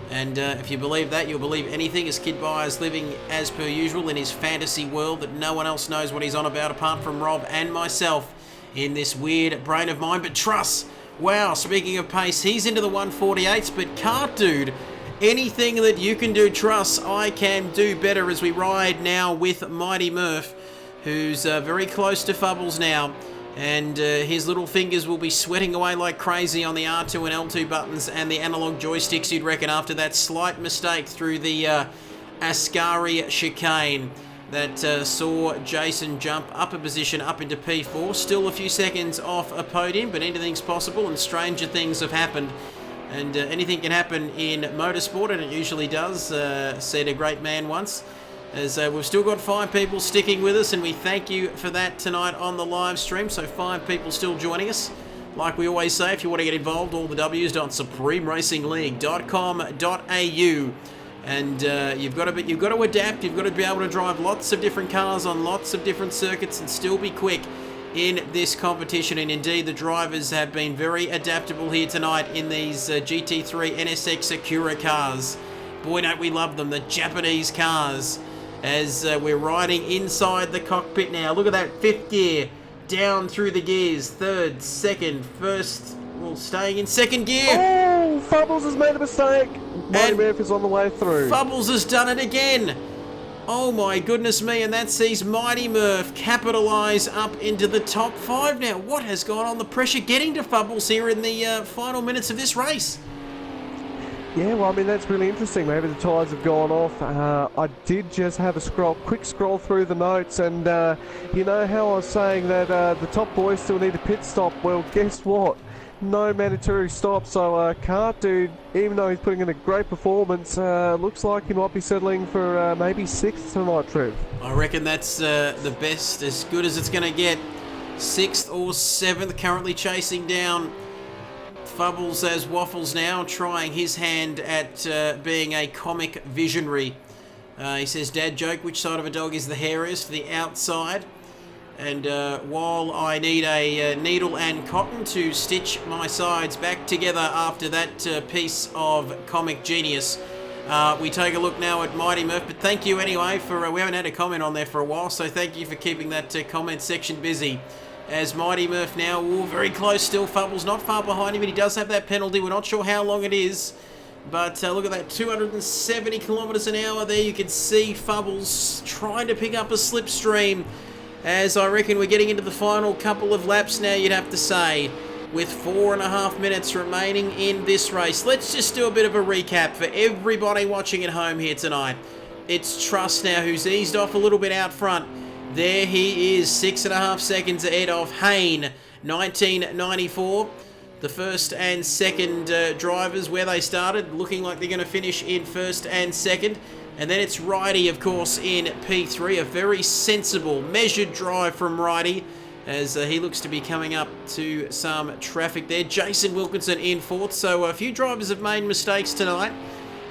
Speaker 1: And if you believe that, you'll believe anything, as Kid Byers living as per usual in his fantasy world that no one else knows what he's on about apart from Rob and myself in this weird brain of mine. But Truss, wow, speaking of pace, he's into the 148s, but Kart Dude, anything that you can do, Truss, I can do better as we ride now with Mighty Murph, who's very close to Fubbles now, and his little fingers will be sweating away like crazy on the R2 and L2 buttons and the analog joysticks, you'd reckon, after that slight mistake through the Ascari chicane that saw Jason jump up a position up into P4. Still a few seconds off a podium, but anything's possible and stranger things have happened. And anything can happen in motorsport, and it usually does, said a great man once. As we've still got 5 people sticking with us, and we thank you for that tonight on the live stream. So 5 people still joining us. Like we always say, if you want to get involved, all the w's.supremeracinglleague.com.au. And you've got to adapt. You've got to be able to drive lots of different cars on lots of different circuits and still be quick in this competition. And indeed, the drivers have been very adaptable here tonight in these GT3 NSX Acura cars. Boy, don't we love them, the Japanese cars. As we're riding inside the cockpit now. Look at that 5th gear down through the gears. 3rd, 2nd, 1st. Well, staying in 2nd gear.
Speaker 2: Oh, Fubbles has made a mistake. Mighty Murph is on the way through.
Speaker 1: Fubbles has done it again. Oh my goodness me, and that sees Mighty Murph capitalise up into the top 5 now. What has gone on? The pressure getting to Fubbles here in the final minutes of this race.
Speaker 2: Yeah, well, I mean, that's really interesting. Maybe the tyres have gone off. I did just have a quick scroll through the notes, and you know how I was saying that the top boys still need a pit stop? Well, guess what? No mandatory stop, so Kart Dude, even though he's putting in a great performance, looks like he might be settling for maybe 6th tonight, Trev.
Speaker 1: I reckon that's the best, as good as it's going to get. 6th or 7th, currently chasing down Fubbles as Waffles now, trying his hand at being a comic visionary. He says, "Dad joke, which side of a dog is the hairiest?" The outside. And while I need a needle and cotton to stitch my sides back together after that piece of comic genius, we take a look now at Mighty Murph. But thank you anyway for, we haven't had a comment on there for a while, so thank you for keeping that comment section busy. As Mighty Murph now, very close still. Fubbles not far behind him, but he does have that penalty. We're not sure how long it is. But look at that, 270 kilometres an hour there. You can see Fubbles trying to pick up a slipstream. As I reckon we're getting into the final couple of laps now, you'd have to say, with 4.5 minutes remaining in this race. Let's just do a bit of a recap for everybody watching at home here tonight. It's Truss now, who's eased off a little bit out front. There he is, 6.5 seconds ahead of Hayne, 1994. The first and second drivers where they started, looking like they're going to finish in first and second. And then it's Righty, of course, in P3. A very sensible, measured drive from Righty, as he looks to be coming up to some traffic there. Jason Wilkinson in 4th. So a few drivers have made mistakes tonight.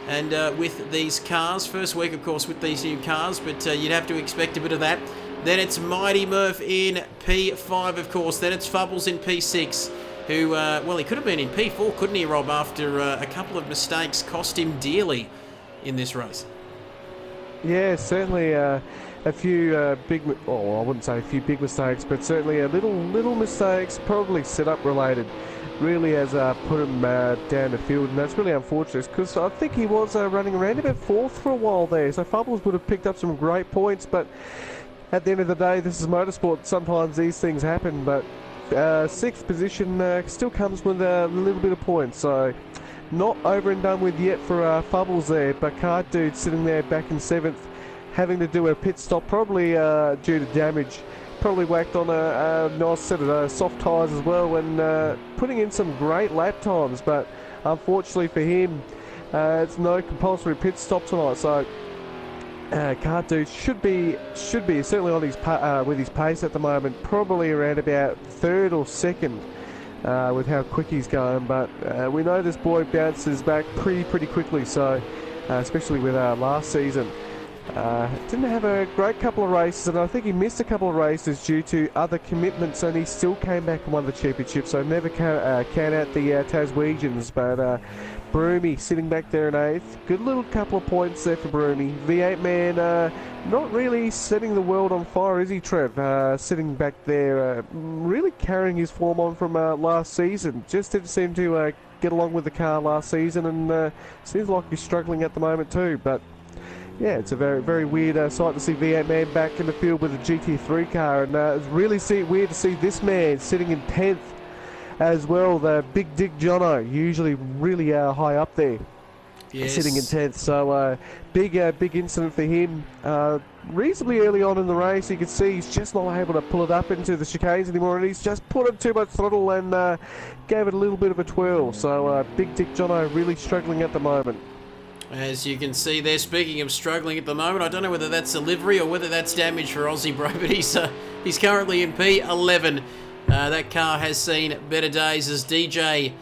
Speaker 1: And with these cars, first week, of course, with these new cars, but you'd have to expect a bit of that. Then it's Mighty Murph in P5, of course. Then it's Fubbles in P6, who, well, he could have been in P4, couldn't he, Rob, after a couple of mistakes cost him dearly in this race.
Speaker 2: Yeah, certainly a few I wouldn't say a few big mistakes, but certainly a little mistakes, probably setup related, really has put him down the field, and that's really unfortunate because I think he was running around about 4th for a while there, so Fubbles would have picked up some great points, but at the end of the day, this is motorsport. Sometimes these things happen, but 6th position still comes with a little bit of points, so not over and done with yet for Fubbles there. But Kart Dude sitting there back in 7th, having to do a pit stop, probably due to damage. Probably whacked on a nice set of soft tyres as well, and putting in some great lap times, but unfortunately for him, It's no compulsory pit stop tonight, so Car Dude should be certainly on his with his pace at the moment, probably around about third or second with how quick he's going. But we know this boy bounces back pretty quickly. So especially with last season, didn't have a great couple of races, and I think he missed a couple of races due to other commitments, and he still came back and won the championship. So never count out the Taswegians, but. Broomy sitting back there in 8th. Good little couple of points there for Broomy. V8 man not really setting the world on fire, is he, Trev? Sitting back there, really carrying his form on from last season. Just didn't seem to get along with the car last season, and seems like he's struggling at the moment too. But yeah, it's a very weird sight to see V8 man back in the field with a GT3 car, and it's really weird to see this man sitting in 10th. As well, the Big Dick Jono, usually really high up there, sitting in 10th. So big incident for him. Reasonably early on in the race, you can see he's just not able to pull it up into the chicanes anymore, and he's just put it too much throttle and gave it a little bit of a twirl. So Big Dick Jono really struggling at the moment.
Speaker 1: As you can see there, speaking of struggling at the moment, I don't know whether that's a livery or whether that's damage for Aussie Bro, but he's currently in P11. That car has seen better days. As DJ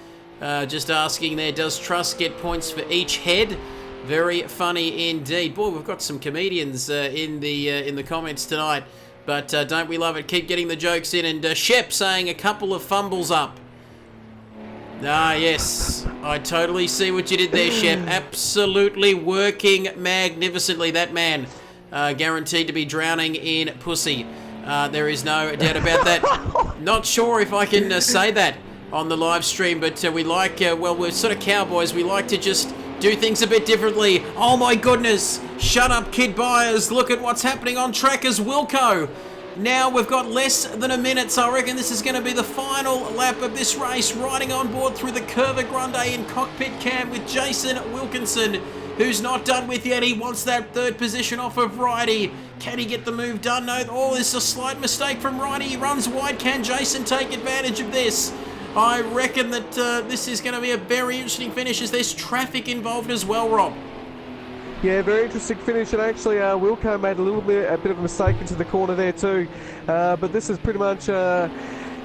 Speaker 1: just asking there, does Truss get points for each head? Very funny indeed. Boy, we've got some comedians in the comments tonight, but don't we love it? Keep getting the jokes in. And Shep saying a couple of fumbles up. Ah, yes, I totally see what you did there, Shep. Absolutely working magnificently. That man guaranteed to be drowning in pussy. There is no doubt about that. Not sure if I can say that on the live stream, but we like, well, we're sort of cowboys. We like to just do things a bit differently. Oh my goodness. Shut up, Kid Byers. Look at what's happening on track as Wilco. Now we've got less than a minute, so I reckon this is going to be the final lap of this race, riding on board through the Curva Grande in cockpit cam with Jason Wilkinson, who's not done with yet. He wants that third position off of Righty. Can he get the move done? No. Oh, this is a slight mistake from Righty. He runs wide. Can Jason take advantage of this? I reckon that this is going to be a very interesting finish, as there's traffic involved as well, Rob.
Speaker 2: Yeah, very interesting finish, and actually Wilco made a bit of a mistake into the corner there too. But this is pretty much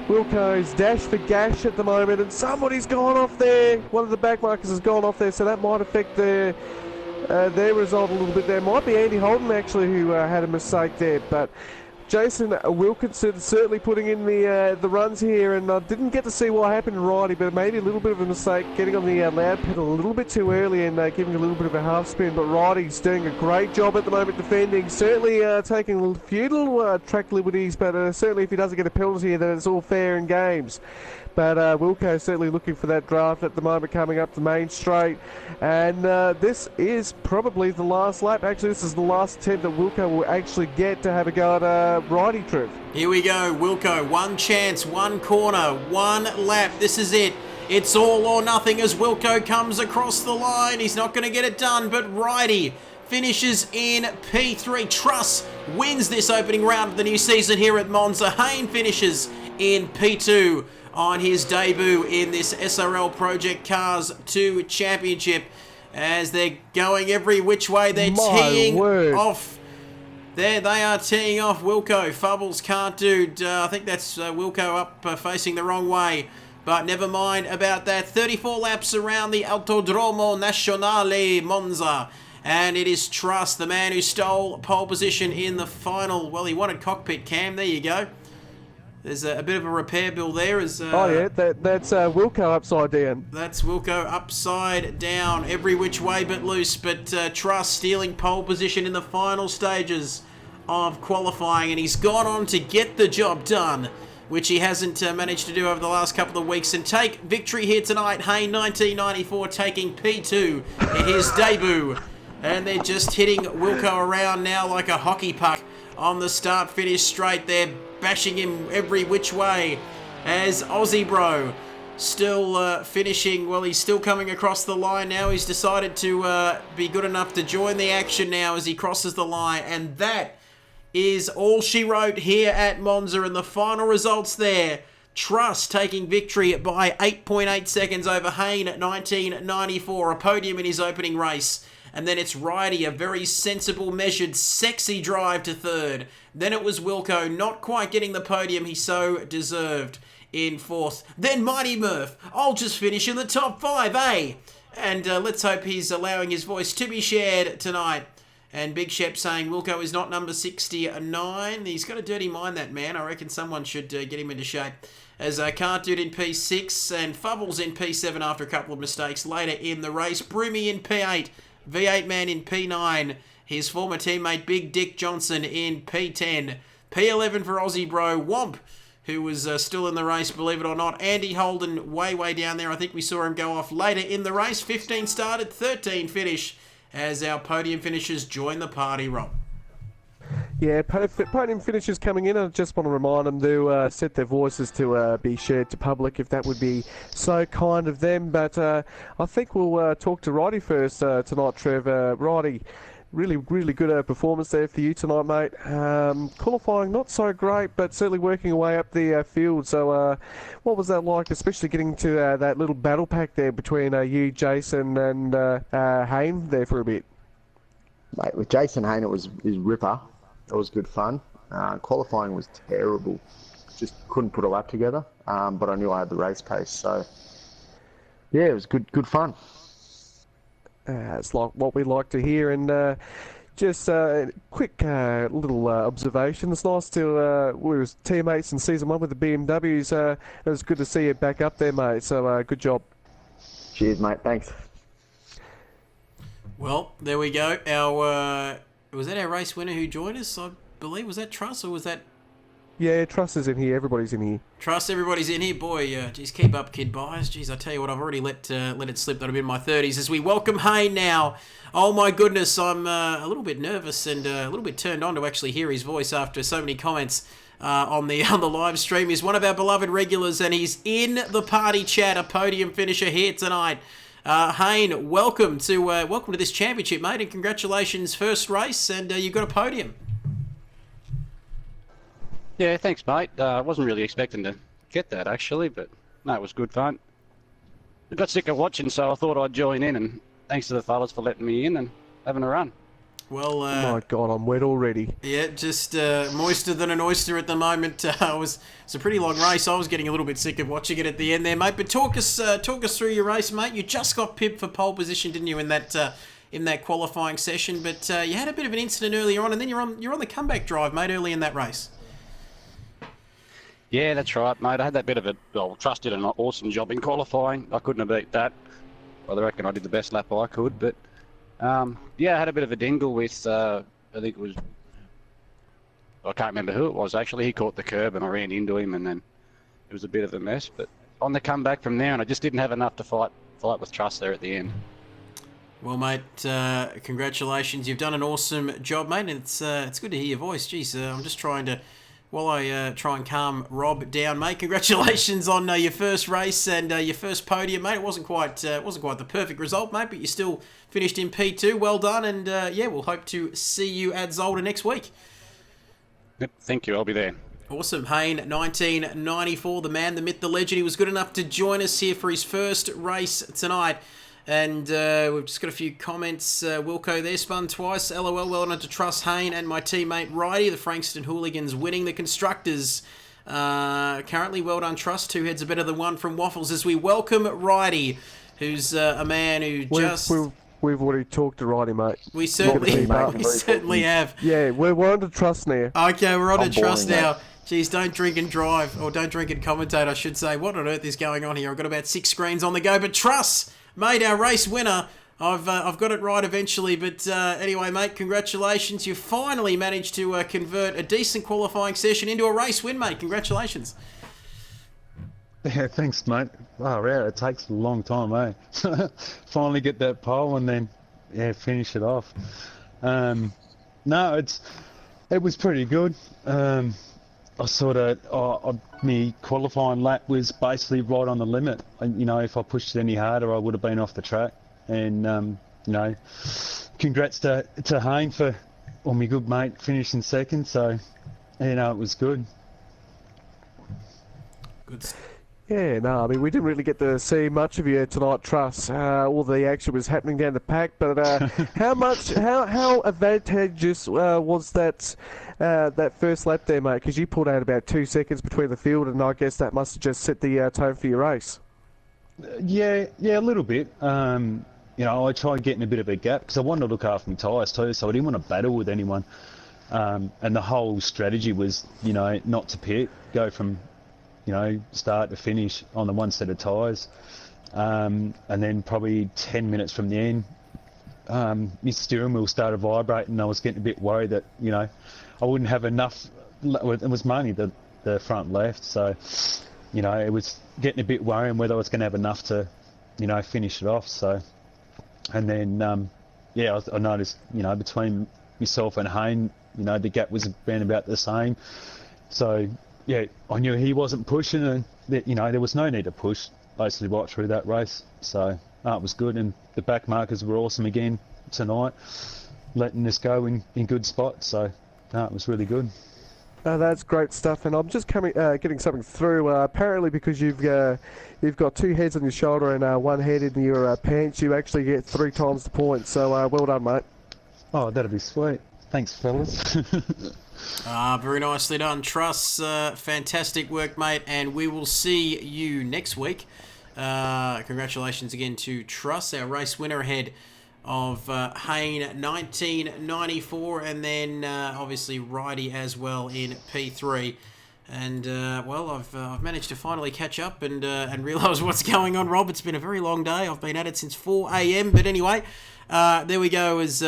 Speaker 2: Wilco's dash for gash at the moment, and somebody's gone off there. One of the backmarkers has gone off there, so that might affect their result a little bit there. Might be Andy Holden actually who had a mistake there, but Jason Wilkinson certainly putting in the runs here, and I didn't get to see what happened to Righty, but maybe a little bit of a mistake getting on the loud pedal a little bit too early and giving a little bit of a half spin. But Righty's doing a great job at the moment defending, certainly taking a few little track liberties, but certainly if he doesn't get a penalty, then it's all fair in games. But Wilco's certainly looking for that draft at the moment, coming up the main straight. And this is probably the last lap. Actually, this is the last attempt that Wilco will actually get to have a go at Righty, Trev.
Speaker 1: Here we go, Wilco. One chance, one corner, one lap. This is it. It's all or nothing as Wilco comes across the line. He's not going to get it done, but Righty finishes in P3. Truss wins this opening round of the new season here at Monza. Hayne finishes in P2 on his debut in this SRL Project Cars 2 Championship, as they're going every which way. They're teeing off. There they are, teeing off. Wilco, Fubbles, can't do. I think that's Wilco up facing the wrong way, but never mind about that. 34 laps around the Autodromo Nazionale Monza, and it is Truss, the man who stole pole position in the final. Well, he wanted cockpit cam. There you go. There's a bit of a repair bill there. As,
Speaker 2: oh yeah, that's Wilco upside down.
Speaker 1: That's Wilco upside down, every which way but loose. But Truss stealing pole position in the final stages of qualifying, and he's gone on to get the job done, which he hasn't managed to do over the last couple of weeks, and take victory here tonight. Hayne 1994 taking P2 in his debut, and they're just hitting Wilco around now like a hockey puck on the start-finish straight. They're bashing him every which way, as Aussie Bro still finishing. Well, he's still coming across the line now. He's decided to be good enough to join the action now as he crosses the line, and that is all she wrote here at Monza. And the final results there: Truss taking victory by 8.8 seconds over Hayne at 1994, a podium in his opening race. And then it's Righty, a very sensible, measured, sexy drive to third. Then it was Wilco, not quite getting the podium he so deserved, in fourth. Then Mighty Murph, I'll just finish in the top 5, eh? And let's hope he's allowing his voice to be shared tonight. And Big Shep saying Wilco is not number 69. He's got a dirty mind, that man. I reckon someone should get him into shape. As Can't Dude in P6 and Fubbles in P7 after a couple of mistakes later in the race. Broomy in P8. V8 Man in P9. His former teammate Big Dick Johnson in P10. P11 for Aussie Bro Womp, who was still in the race, believe it or not. Andy Holden way down there. I think we saw him go off later in the race. 15 started, 13 finish as our podium finishers join the party, Rob.
Speaker 2: Yeah, podium finishers coming in. I just want to remind them to set their voices to be shared to public, if that would be so kind of them. But I think we'll talk to Righty first tonight, Trev. Righty, really good performance there for you tonight, mate. Qualifying not so great, but certainly working away up the field. So what was that like, especially getting to that little battle pack there between you, Jason, and Hayne there for a bit?
Speaker 3: Mate, with Jason Hayne, it was ripper. It was good fun. Qualifying was terrible. Just couldn't put a lap together. But I knew I had the race pace, so yeah, it was good fun.
Speaker 2: It's like what we like to hear, and just a quick little observation. It's nice to we were teammates in season 1 with the BMWs. It was good to see you back up there, mate. So good job.
Speaker 3: Cheers, mate. Thanks.
Speaker 1: Well, there we go. Our was that our race winner who joined us? I believe, was that Truss or was that?
Speaker 2: Yeah, Truss is in here. Everybody's in here.
Speaker 1: Truss, everybody's in here. Boy, geez, keep up, kid bias. Geez, I tell you what, I've already let it slip that I'm in my 30s as we welcome Hayne now. Oh my goodness, I'm a little bit nervous and a little bit turned on to actually hear his voice after so many comments on the live stream. He's one of our beloved regulars and he's in the party chat, a podium finisher here tonight. Hayne, welcome to this championship, mate, and congratulations, first race, and you've got a podium.
Speaker 4: Yeah, thanks, mate. I wasn't really expecting to get that, actually, but no, it was good fun. I got sick of watching, so I thought I'd join in, and thanks to the fellas for letting me in and having a run.
Speaker 1: Well,
Speaker 2: oh my God, I'm wet already.
Speaker 1: Yeah, just moister than an oyster at the moment. It's a pretty long race. I was getting a little bit sick of watching it at the end there, mate. But talk us through your race, mate. You just got pipped for pole position, didn't you, in that qualifying session? But you had a bit of an incident earlier on, and then you're on the comeback drive, mate, early in that race.
Speaker 4: Yeah, that's right, mate. I had that bit of a... Well, Truss did an awesome job in qualifying. I couldn't have beat that. Well, I reckon I did the best lap I could, but... yeah, I had a bit of a dingle with, I think it was... I can't remember who it was, actually. He caught the curb and I ran into him, and then it was a bit of a mess. But on the comeback from there, and I just didn't have enough to fight with Truss there at the end.
Speaker 1: Well, mate, congratulations. You've done an awesome job, mate, and it's good to hear your voice. Jeez, I'm just trying to... While I try and calm Rob down, mate, congratulations on your first race and your first podium, mate. It wasn't quite the perfect result, mate, but you still finished in P2. Well done, and yeah, we'll hope to see you at Zolder next week.
Speaker 4: Yep, thank you. I'll be there.
Speaker 1: Awesome. Hayne, 1994, the man, the myth, the legend. He was good enough to join us here for his first race tonight. And we've just got a few comments. Wilco there, spun twice. LOL, well done to Truss, Hayne, and my teammate Righty. The Frankston Hooligans winning the Constructors. Currently, well done, Truss. 2 heads are better than 1 from Waffles as we welcome Righty, who's a man who
Speaker 2: We've already talked to Righty, mate.
Speaker 1: We certainly have.
Speaker 2: Yeah, we're on to Truss now.
Speaker 1: Okay, we're on to Truss now.
Speaker 3: Mate.
Speaker 1: Geez, don't drink and drive, or don't drink and commentate, I should say. What on earth is going on here? I've got about 6 screens on the go, but Truss... Mate, our race winner. I've got it right eventually, but anyway, mate, congratulations. You finally managed to convert a decent qualifying session into a race win, mate. Congratulations.
Speaker 5: Yeah, thanks, mate. Oh, yeah, it takes a long time, eh? Finally get that pole and then, yeah, finish it off. No, it was pretty good. My qualifying lap was basically right on the limit. You know, if I pushed it any harder, I would have been off the track. And, you know, congrats to Hayne for, well, my good mate finishing second. So, you know, it was good.
Speaker 1: Good stuff.
Speaker 2: Yeah, no, I mean, we didn't really get to see much of you tonight, Truss. All the action was happening down the pack, but how advantageous was that first lap there, mate? Because you pulled out about 2 seconds between the field, and I guess that must have just set the tone for your race.
Speaker 5: Yeah, a little bit. I tried getting a bit of a gap because I wanted to look after my tyres too, so I didn't want to battle with anyone. And the whole strategy was, not to pit, go from start to finish on the one set of tyres. And then probably 10 minutes from the end, my steering wheel started vibrating and I was getting a bit worried that, I wouldn't have enough. It was mainly the front left, so, it was getting a bit worrying whether I was going to have enough to, finish it off. So, and then, I noticed, between myself and Hayne, the gap was around about the same. So, yeah, I knew he wasn't pushing, and there was no need to push basically right through that race. So it was good, and the back markers were awesome again tonight, letting us go in good spots. So it was really good.
Speaker 2: That's great stuff, and I'm just getting something through. Apparently, because you've got 2 heads on your shoulder and 1 head in your pants, you actually get 3 times the points. So well done, mate.
Speaker 5: Oh, that'd be sweet. Thanks, fellas.
Speaker 1: Very nicely done, Truss. Fantastic work, mate, and we will see you next week. Congratulations again to Truss, our race winner, ahead of Hayne 1994, and then obviously Righty as well in P3. And I've managed to finally catch up and realise what's going on, Rob. It's been a very long day. I've been at it since 4 a.m. But anyway, there we go. As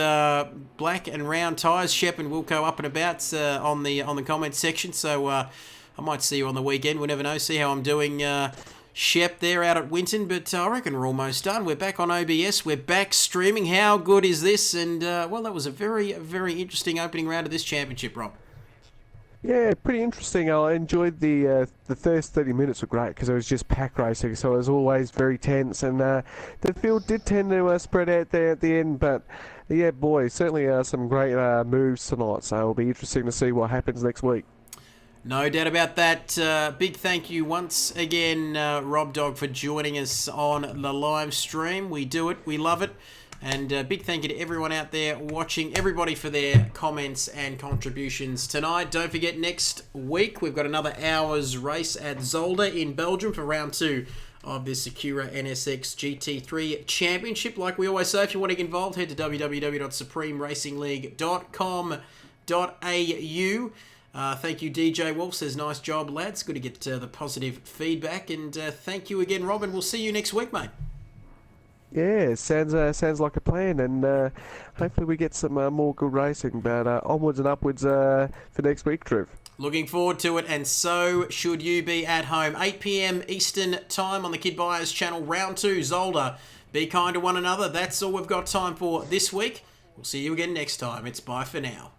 Speaker 1: black and round tyres, Shep and Wilco up and about on the comments section. So I might see you on the weekend. We'll never know. See how I'm doing, Shep there out at Winton. But I reckon we're almost done. We're back on OBS. We're back streaming. How good is this? And that was a very, very interesting opening round of this championship, Rob.
Speaker 2: Yeah, pretty interesting. I enjoyed the first 30 minutes were great because it was just pack racing, so it was always very tense, and the field did tend to spread out there at the end. But yeah, boy, certainly some great moves tonight. So it'll be interesting to see what happens next week.
Speaker 1: No doubt about that. Big thank you once again, Rob Dog, for joining us on the live stream. We do it, we love it. And big thank you to everyone out there watching, everybody for their comments and contributions tonight. Don't forget, next week we've got another hour's race at Zolder in Belgium for round 2 of this Acura NSX GT3 Championship. Like we always say, if you want to get involved, head to www.supremeracingleague.com.au. Thank you, DJ Wolf. Says, nice job, lads. Good to get the positive feedback. And thank you again, Robin. We'll see you next week, mate.
Speaker 2: Yeah, sounds like a plan, and hopefully we get some more good racing. But onwards and upwards for next week, Trev.
Speaker 1: Looking forward to it, and so should you be at home. 8 p.m. Eastern Time on the Kid Buyers channel, round 2, Zolder. Be kind to one another. That's all we've got time for this week. We'll see you again next time. It's bye for now.